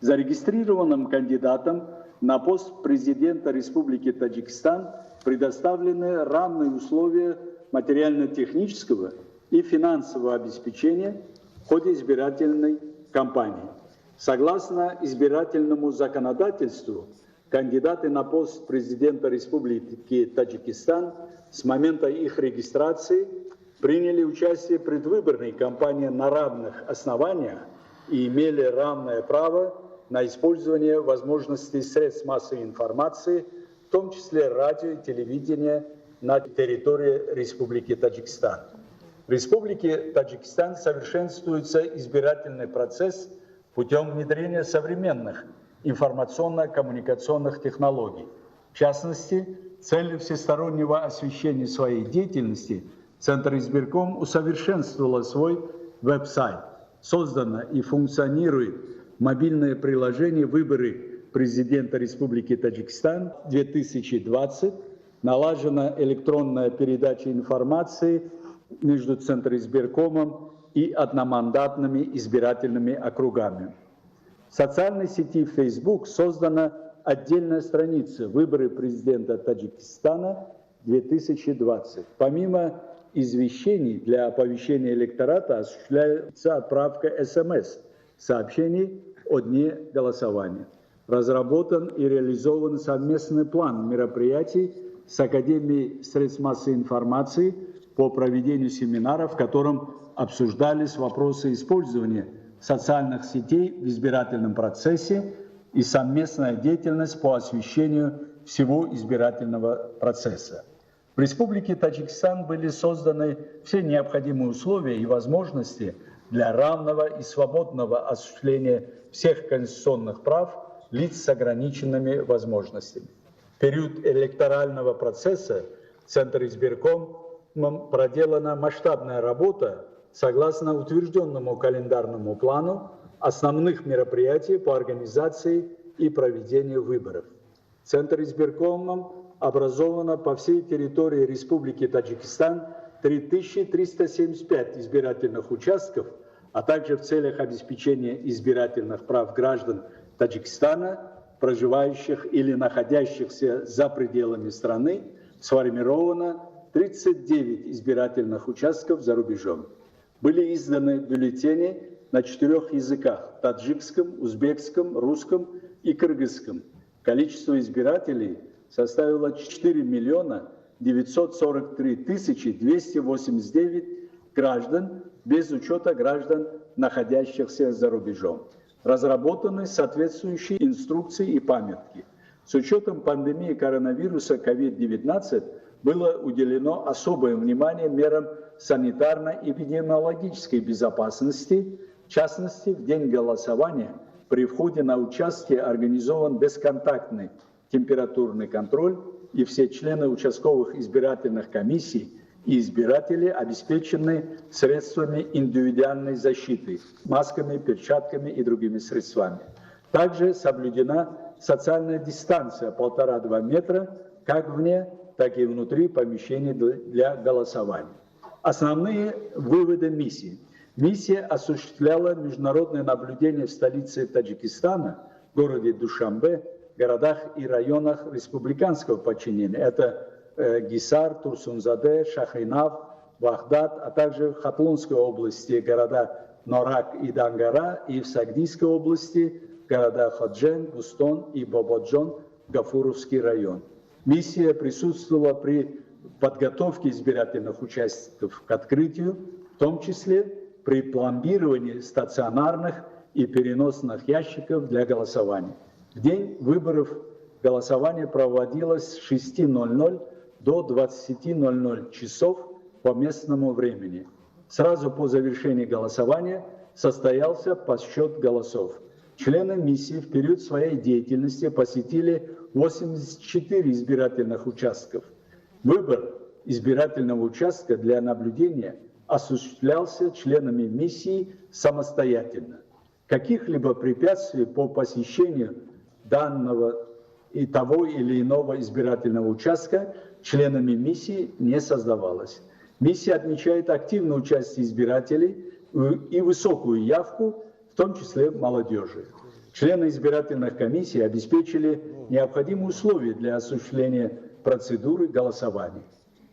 Зарегистрированным кандидатам на пост президента Республики Таджикистан предоставлены равные условия материально-технического и финансового обеспечения в ходе избирательной кампании. Согласно избирательному законодательству, кандидаты на пост президента Республики Таджикистан с момента их регистрации приняли участие в предвыборной кампании на равных основаниях и имели равное право на использование возможностей средств массовой информации, в том числе радио и телевидения, на территории Республики Таджикистан. В Республике Таджикистан совершенствуется избирательный процесс путем внедрения современных информационно-коммуникационных технологий. В частности, целью всестороннего освещения своей деятельности Центр избирком усовершенствовал свой веб-сайт. Создано и функционирует мобильное приложение «Выборы президента Республики Таджикистан 2020», налажена электронная передача информации между Центризбиркомом и одномандатными избирательными округами. В социальной сети Facebook создана отдельная страница «Выборы президента Таджикистана 2020». Помимо извещений для оповещения электората осуществляется отправка СМС сообщений о дне голосования. Разработан и реализован совместный план мероприятий с Академией средств массовой информации по проведению семинара, в котором обсуждались вопросы использования социальных сетей в избирательном процессе и совместная деятельность по освещению всего избирательного процесса. В Республике Таджикистан были созданы все необходимые условия и возможности для равного и свободного осуществления всех конституционных прав лиц с ограниченными возможностями. В период электорального процесса Центризбиркомом проделана масштабная работа согласно утвержденному календарному плану основных мероприятий по организации и проведению выборов. Центризбиркомом образовано по всей территории Республики Таджикистан 3375 избирательных участков, а также в целях обеспечения избирательных прав граждан Таджикистана, проживающих или находящихся за пределами страны, сформировано 39 избирательных участков за рубежом. Были изданы бюллетени на 4 языках – таджикском, узбекском, русском и кыргызском. Количество избирателей составило 4 миллиона 943 тысячи 289 граждан, без учета граждан, находящихся за рубежом. Разработаны соответствующие инструкции и памятки. С учетом пандемии коронавируса COVID-19 было уделено особое внимание мерам санитарно-эпидемиологической безопасности. В частности, в день голосования при входе на участки организован бесконтактный температурный контроль, и все члены участковых избирательных комиссий и избиратели обеспечены средствами индивидуальной защиты, масками, перчатками и другими средствами. Также соблюдена социальная дистанция 1,5-2 метра как вне, так и внутри помещений для голосования. Основные выводы миссии. Миссия осуществляла международное наблюдение в столице Таджикистана, городе Душанбе, городах и районах республиканского подчинения. Это Гисар, Турсунзаде, Шахринав, Вахдат, а также в Хатлунской области города Норак и Дангара, и в Сагдийской области города Хаджен, Бустон и Бободжон, Гафуровский район. Миссия присутствовала при подготовке избирательных участков к открытию, в том числе при пломбировании стационарных и переносных ящиков для голосования. В день выборов голосование проводилось с 6:00 до 20:00 часов по местному времени. Сразу по завершении голосования состоялся подсчет голосов. Члены миссии в период своей деятельности посетили 84 избирательных участков. Выбор избирательного участка для наблюдения осуществлялся членами миссии самостоятельно. Каких-либо препятствий по посещению данного и того или иного избирательного участка членами миссии не создавалось. Миссия отмечает активное участие избирателей и высокую явку, в том числе молодежи. Члены избирательных комиссий обеспечили необходимые условия для осуществления процедуры голосования.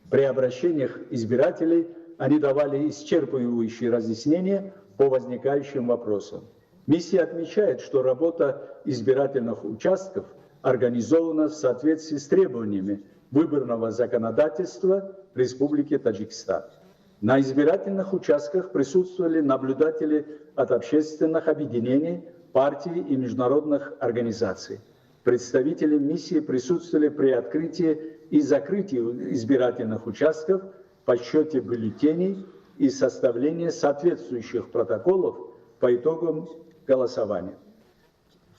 При обращениях избирателей они давали исчерпывающие разъяснения по возникающим вопросам. Миссия отмечает, что работа избирательных участков организована в соответствии с требованиями выборного законодательства Республики Таджикистан. На избирательных участках присутствовали наблюдатели от общественных объединений, партий и международных организаций. Представители миссии присутствовали при открытии и закрытии избирательных участков, подсчете бюллетеней и составлении соответствующих протоколов по итогам голосования.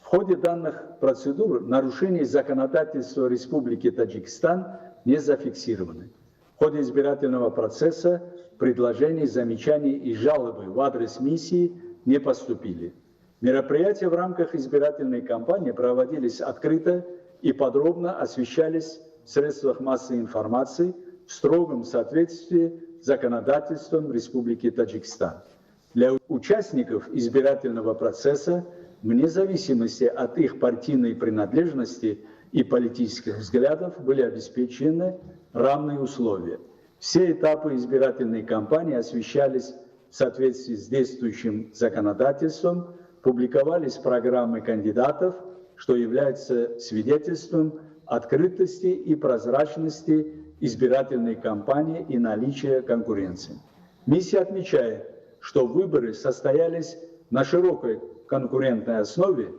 В ходе данных процедур нарушений законодательства Республики Таджикистан не зафиксированы. В ходе избирательного процесса предложений, замечаний и жалобы в адрес миссии не поступили. Мероприятия в рамках избирательной кампании проводились открыто и подробно освещались в средствах массовой информации в строгом соответствии с законодательством Республики Таджикистан. Для участников избирательного процесса, вне зависимости от их партийной принадлежности и политических взглядов, были обеспечены равные условия. Все этапы избирательной кампании освещались в соответствии с действующим законодательством, публиковались программы кандидатов, что является свидетельством открытости и прозрачности избирательной кампании и наличия конкуренции. Миссия отмечает, что выборы состоялись на широкой конкурентной основе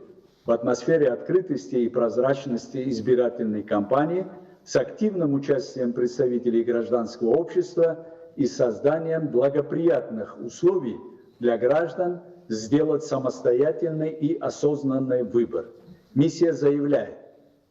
в атмосфере открытости и прозрачности избирательной кампании с активным участием представителей гражданского общества и созданием благоприятных условий для граждан сделать самостоятельный и осознанный выбор. Миссия заявляет,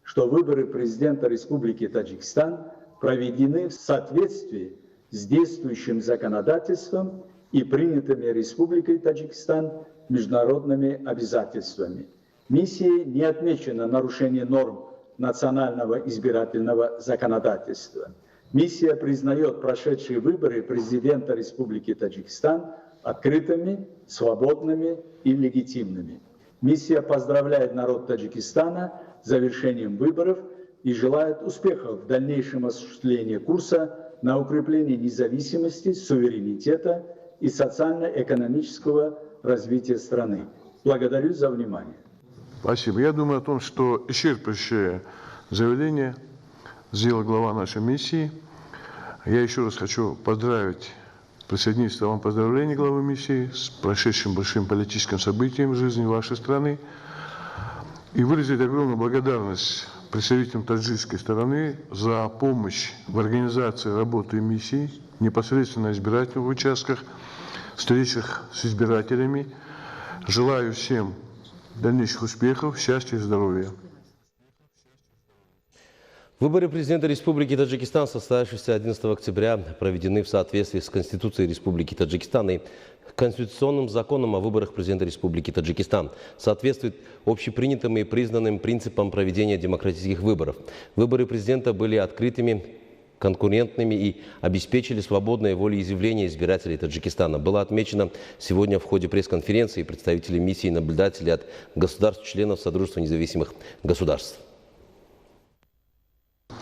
что выборы президента Республики Таджикистан проведены в соответствии с действующим законодательством и принятыми Республикой Таджикистан международными обязательствами. Миссией не отмечено нарушение норм национального избирательного законодательства. Миссия признает прошедшие выборы президента Республики Таджикистан открытыми, свободными и легитимными. Миссия поздравляет народ Таджикистана с завершением выборов и желает успехов в дальнейшем осуществлении курса на укрепление независимости, суверенитета и социально-экономического развития страны. Благодарю за внимание. Спасибо. Я думаю о том, что исчерпывающее заявление сделал глава нашей миссии. Я еще раз хочу поздравить, присоединиться вам поздравлений главы миссии с прошедшим большим политическим событием в жизни вашей страны и выразить огромную благодарность представителям таджикской стороны за помощь в организации работы миссии, непосредственно на избирательных участках, встречах с избирателями. Желаю всем дальнейших успехов, счастья и здоровья. Выборы президента Республики Таджикистан, состоявшиеся 11 октября, проведены в соответствии с Конституцией Республики Таджикистан и Конституционным законом о выборах президента Республики Таджикистан. Соответствует общепринятым и признанным принципам проведения демократических выборов. Выборы президента были открытыми, конкурентными и обеспечили свободное волеизъявление избирателей Таджикистана. Было отмечено сегодня в ходе пресс-конференции представителей миссии и наблюдателей от государств-членов Содружества независимых государств.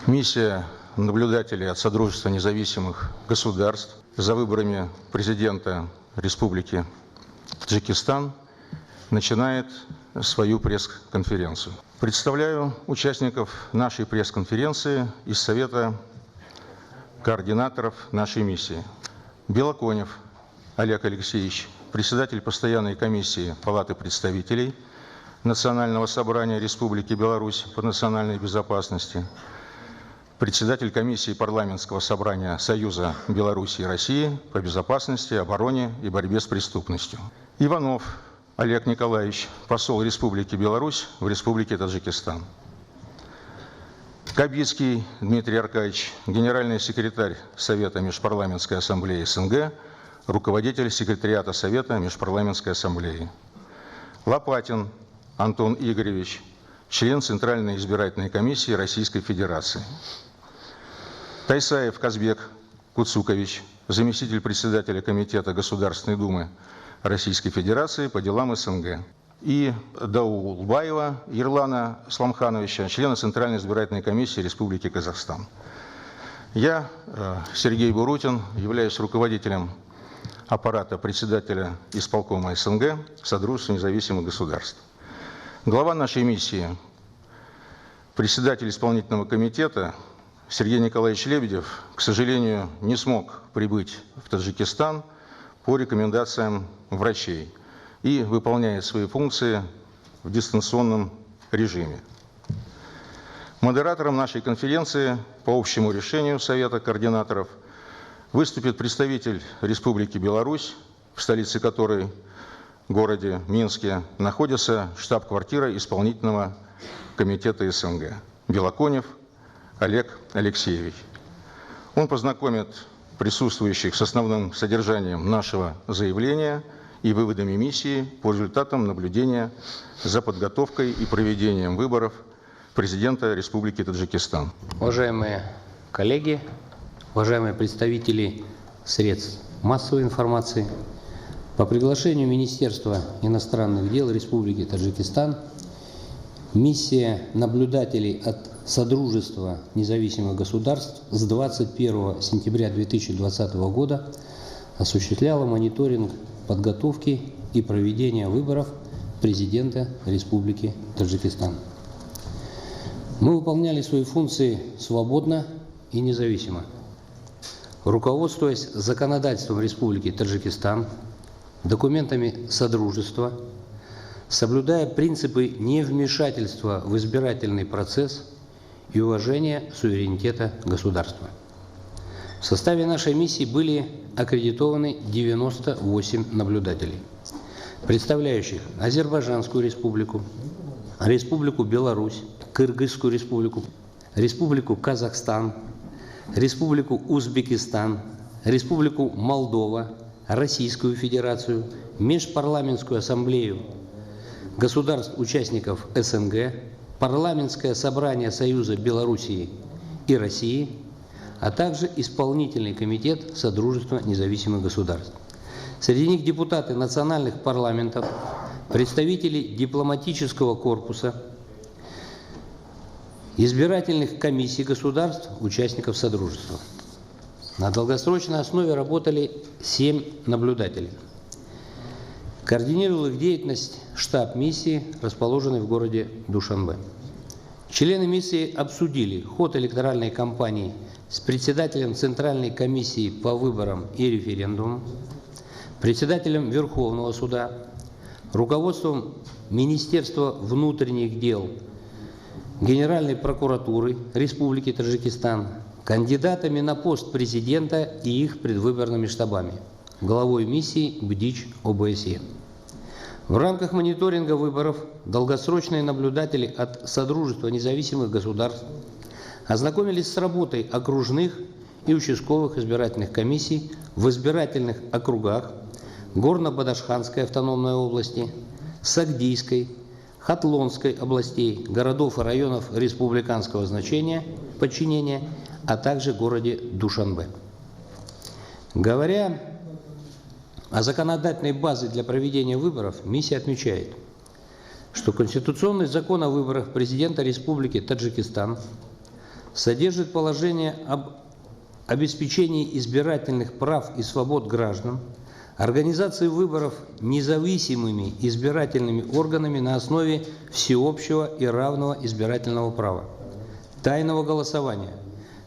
Миссия наблюдателей от Содружества независимых государств за выборами президента Республики Таджикистан начинает свою пресс-конференцию. Представляю участников нашей пресс-конференции из Совета координаторов нашей миссии. Белоконев Олег Алексеевич, председатель постоянной комиссии Палаты представителей Национального собрания Республики Беларусь по национальной безопасности, председатель комиссии парламентского собрания Союза Беларуси и России по безопасности, обороне и борьбе с преступностью. Иванов Олег Николаевич, посол Республики Беларусь в Республике Таджикистан. Кабицкий Дмитрий Аркадьевич, генеральный секретарь Совета Межпарламентской ассамблеи СНГ, руководитель секретариата Совета Межпарламентской ассамблеи. Лопатин Антон Игоревич, член Центральной избирательной комиссии Российской Федерации. Тайсаев Казбек Куцукович, заместитель председателя Комитета Государственной Думы Российской Федерации по делам СНГ. И Даулбаева Ерлана Сламхановича, члена Центральной избирательной комиссии Республики Казахстан. Я, Сергей Бурутин, являюсь руководителем аппарата председателя исполкома СНГ Содружества независимых государств. Глава нашей миссии, председатель исполнительного комитета Сергей Николаевич Лебедев, к сожалению, не смог прибыть в Таджикистан по рекомендациям врачей и выполняет свои функции в дистанционном режиме. Модератором нашей конференции по общему решению Совета координаторов выступит представитель Республики Беларусь, в столице которой, городе Минске, находится штаб-квартира исполнительного комитета СНГ Белоконев Олег Алексеевич. Он познакомит присутствующих с основным содержанием нашего заявления и выводами миссии по результатам наблюдения за подготовкой и проведением выборов президента Республики Таджикистан. Уважаемые коллеги, уважаемые представители средств массовой информации, по приглашению Министерства иностранных дел Республики Таджикистан миссия наблюдателей от Содружества независимых государств с 21 сентября 2020 года осуществляла мониторинг подготовки и проведения выборов президента Республики Таджикистан. Мы выполняли свои функции свободно и независимо, руководствуясь законодательством Республики Таджикистан, документами Содружества, соблюдая принципы невмешательства в избирательный процесс и уважения суверенитета государства. В составе нашей миссии были аккредитованы 98 наблюдателей, представляющих Азербайджанскую республику, Республику Беларусь, Кыргызскую республику, Республику Казахстан, Республику Узбекистан, Республику Молдова, Российскую Федерацию, Межпарламентскую ассамблею государств-участников СНГ, Парламентское собрание Союза Белоруссии и России, а также Исполнительный комитет Содружества независимых государств. Среди них депутаты национальных парламентов, представители дипломатического корпуса, избирательных комиссий государств, участников Содружества. На долгосрочной основе работали 7 наблюдателей. Координировал их деятельность штаб миссии, расположенный в городе Душанбе. Члены миссии обсудили ход электоральной кампании с председателем Центральной комиссии по выборам и референдумам, председателем Верховного суда, руководством Министерства внутренних дел, Генеральной прокуратуры Республики Таджикистан, кандидатами на пост президента и их предвыборными штабами, главой миссии БДИЧ ОБСЕ. В рамках мониторинга выборов долгосрочные наблюдатели от Содружества независимых государств ознакомились с работой окружных и участковых избирательных комиссий в избирательных округах Горно-Бадахшанской автономной области, Сагдийской, Хатлонской областей, городов и районов республиканского подчинения, а также городе Душанбе. Говоря о законодательной базе для проведения выборов, миссия отмечает, что Конституционный закон о выборах президента Республики Таджикистан содержит положение об обеспечении избирательных прав и свобод граждан, организации выборов независимыми избирательными органами на основе всеобщего и равного избирательного права, тайного голосования,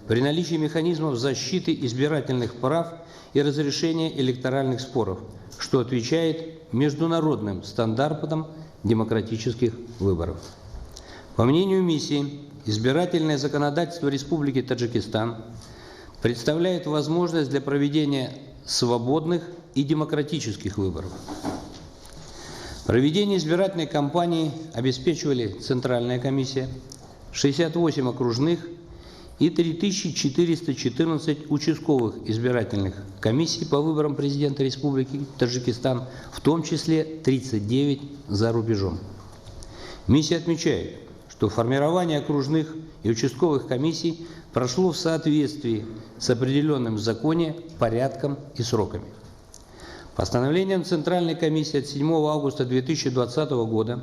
при наличии механизмов защиты избирательных прав и разрешения электоральных споров, что отвечает международным стандартам демократических выборов. По мнению миссии, избирательное законодательство Республики Таджикистан представляет возможность для проведения свободных и демократических выборов. Проведение избирательной кампании обеспечивали Центральная комиссия, 68 окружных и 3414 участковых избирательных комиссий по выборам президента Республики Таджикистан, в том числе 39 за рубежом. Миссия отмечает, что формирование окружных и участковых комиссий прошло в соответствии с определенным в законе порядком и сроками. Постановлением Центральной комиссии от 7 августа 2020 года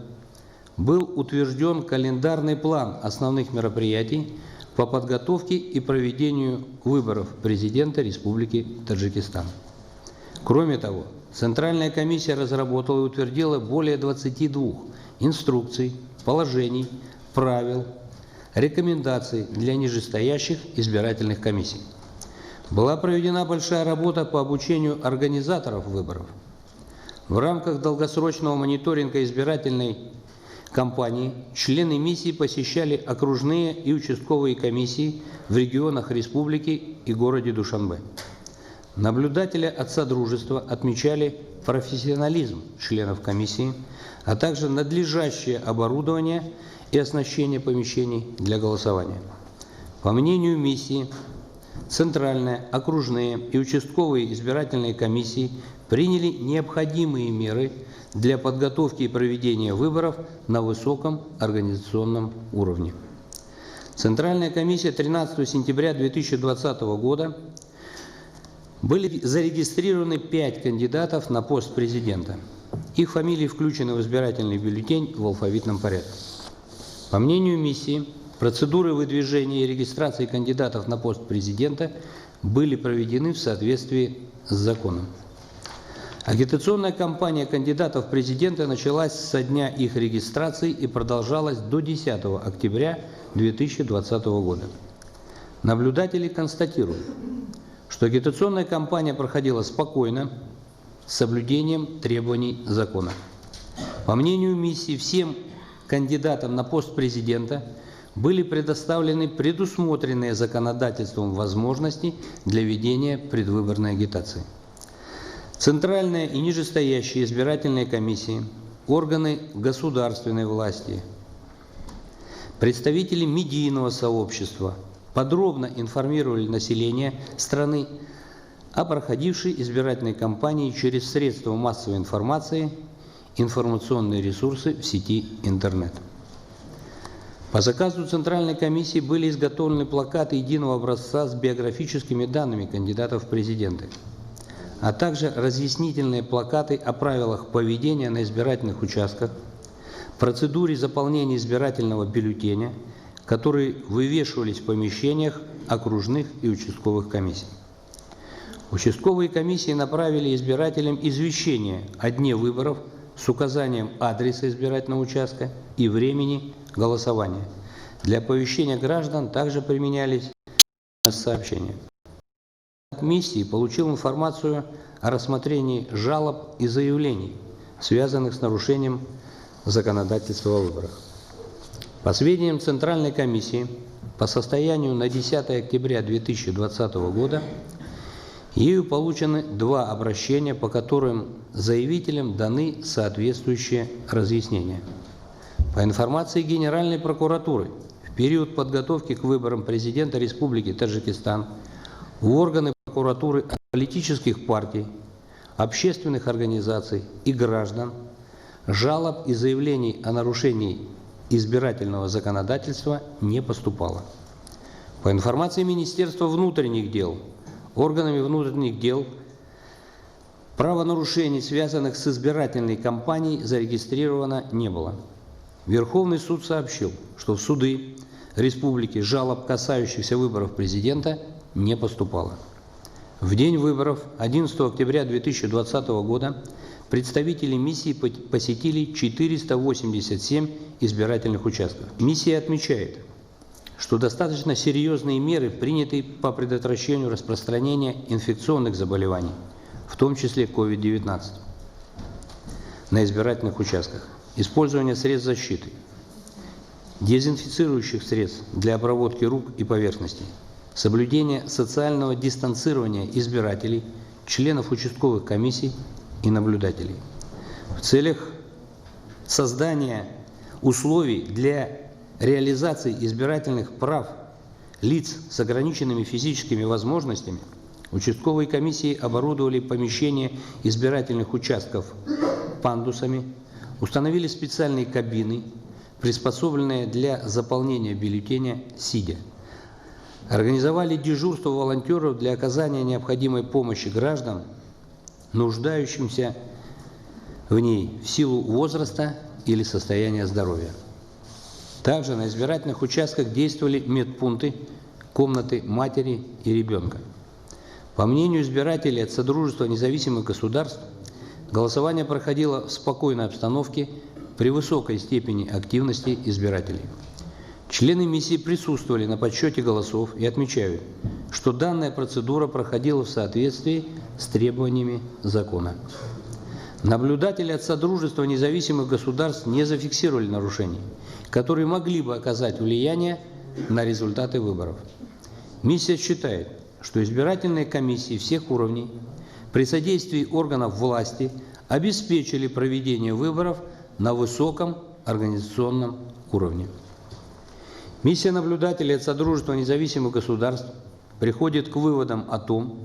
был утвержден календарный план основных мероприятий по подготовке и проведению выборов президента Республики Таджикистан. Кроме того, Центральная комиссия разработала и утвердила более 22 инструкций, положений, правил, рекомендаций для нижестоящих избирательных комиссий. Была проведена большая работа по обучению организаторов выборов. В рамках долгосрочного мониторинга избирательной кампании члены миссии посещали окружные и участковые комиссии в регионах республики и городе Душанбе. Наблюдатели от Содружества отмечали профессионализм членов комиссии, а также надлежащее оборудование и оснащение помещений для голосования. По мнению миссии, центральные, окружные и участковые избирательные комиссии приняли необходимые меры для подготовки и проведения выборов на высоком организационном уровне. Центральная комиссия 13 сентября 2020 года были зарегистрированы 5 кандидатов на пост президента. Их фамилии включены в избирательный бюллетень в алфавитном порядке. По мнению миссии, процедуры выдвижения и регистрации кандидатов на пост президента были проведены в соответствии с законом. Агитационная кампания кандидатов в президенты началась со дня их регистрации и продолжалась до 10 октября 2020 года. Наблюдатели констатируют, что агитационная кампания проходила спокойно, с соблюдением требований закона. По мнению миссии, всем кандидатам на пост президента были предоставлены предусмотренные законодательством возможности для ведения предвыборной агитации. Центральные и нижестоящие избирательные комиссии, органы государственной власти, представители медийного сообщества подробно информировали население страны о проходившей избирательной кампании через средства массовой информации, информационные ресурсы в сети интернет. По заказу Центральной комиссии были изготовлены плакаты единого образца с биографическими данными кандидатов в президенты, а также разъяснительные плакаты о правилах поведения на избирательных участках, процедуре заполнения избирательного бюллетеня, которые вывешивались в помещениях окружных и участковых комиссий. Участковые комиссии направили избирателям извещение о дне выборов с указанием адреса избирательного участка и времени голосования. Для оповещения граждан также применялись сообщения. Комиссии получил информацию о рассмотрении жалоб и заявлений, связанных с нарушением законодательства о выборах. По сведениям Центральной комиссии, по состоянию на 10 октября 2020 года ею получены 2 обращения, по которым заявителям даны соответствующие разъяснения. По информации Генеральной прокуратуры, в период подготовки к выборам президента Республики Таджикистан в органы прокуратуры от политических партий, общественных организаций и граждан жалоб и заявлений о нарушении избирательного законодательства не поступало. По информации Министерства внутренних дел, органами внутренних дел правонарушений, связанных с избирательной кампанией, зарегистрировано не было. Верховный суд сообщил, что в суды республики жалоб, касающихся выборов президента, не поступало. В день выборов 11 октября 2020 года представители миссии посетили 487 избирательных участков. Миссия отмечает, что достаточно серьезные меры приняты по предотвращению распространения инфекционных заболеваний, в том числе COVID-19, на избирательных участках. Использование средств защиты, дезинфицирующих средств для обработки рук и поверхностей, соблюдение социального дистанцирования избирателей, членов участковых комиссий и наблюдателей. В целях создания условий для реализации избирательных прав лиц с ограниченными физическими возможностями участковые комиссии оборудовали помещения избирательных участков пандусами, установили специальные кабины, приспособленные для заполнения бюллетеня сидя. Организовали дежурство волонтеров для оказания необходимой помощи гражданам, нуждающимся в ней в силу возраста или состояния здоровья. Также на избирательных участках действовали медпункты, комнаты матери и ребенка. По мнению избирателей от Содружества независимых государств, голосование проходило в спокойной обстановке при высокой степени активности избирателей. Члены миссии присутствовали на подсчете голосов и отмечают, что данная процедура проходила в соответствии с требованиями закона. Наблюдатели от Содружества независимых государств не зафиксировали нарушений, которые могли бы оказать влияние на результаты выборов. Миссия считает, что избирательные комиссии всех уровней при содействии органов власти обеспечили проведение выборов на высоком организационном уровне. Миссия наблюдателей от Содружества независимых государств приходит к выводам о том,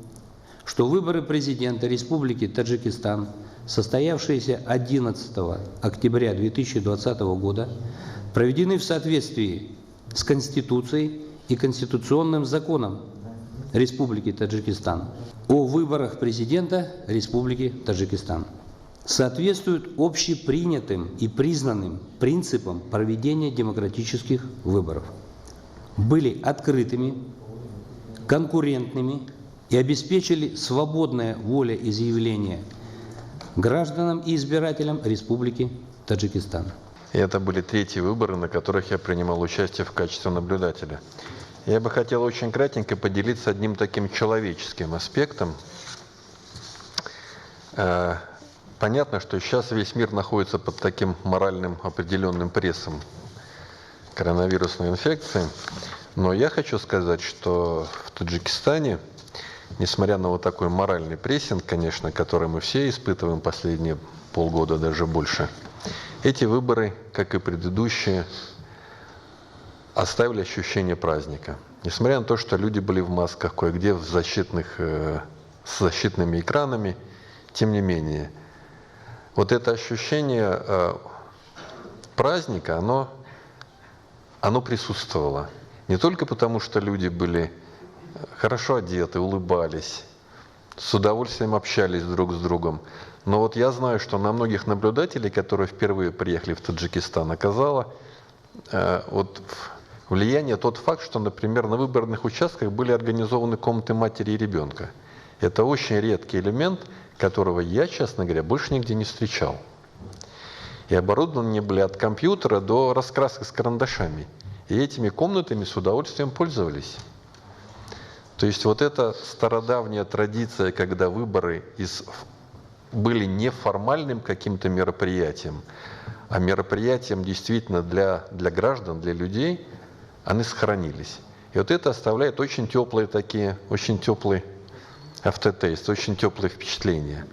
что выборы президента Республики Таджикистан, состоявшиеся 11 октября 2020 года, проведены в соответствии с Конституцией и Конституционным законом Республики Таджикистан о выборах президента Республики Таджикистан. Соответствуют общепринятым и признанным принципам проведения демократических выборов. Были открытыми, конкурентными и обеспечили свободное волеизъявление гражданам и избирателям Республики Таджикистан. И это были третьи выборы, на которых я принимал участие в качестве наблюдателя. Я бы хотел очень кратенько поделиться одним таким человеческим аспектом. Понятно, что сейчас весь мир находится под таким моральным определенным прессом коронавирусной инфекции. Но я хочу сказать, что в Таджикистане, несмотря на вот такой моральный прессинг, конечно, который мы все испытываем последние полгода, даже больше, эти выборы, как и предыдущие, оставили ощущение праздника. Несмотря на то, что люди были в масках, кое-где с защитными экранами, тем не менее, вот это ощущение праздника, оно присутствовало. Не только потому, что люди были хорошо одеты, улыбались, с удовольствием общались друг с другом. Но вот я знаю, что на многих наблюдателей, которые впервые приехали в Таджикистан, оказало влияние тот факт, что, например, на выборных участках были организованы комнаты матери и ребенка. Это очень редкий элемент, которого я, честно говоря, больше нигде не встречал. И оборудованы были от компьютера до раскрасок с карандашами. И этими комнатами с удовольствием пользовались. То есть вот эта стародавняя традиция, когда выборы были не формальным каким-то мероприятием, а мероприятием действительно для граждан, для людей, они сохранились. И вот это оставляет очень теплый автотейст, очень теплые впечатления.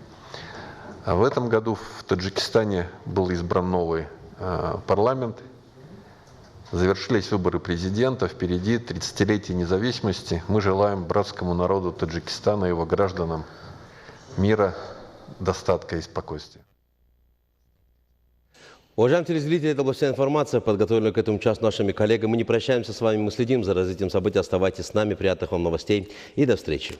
А в этом году в Таджикистане был избран новый парламент, завершились выборы президента, впереди 30-летие независимости. Мы желаем братскому народу Таджикистана и его гражданам мира, достатка и спокойствия. Уважаемые телезрители, это была вся информация, подготовленная к этому часу нашими коллегами. Мы не прощаемся с вами, мы следим за развитием событий. Оставайтесь с нами, приятных вам новостей и до встречи.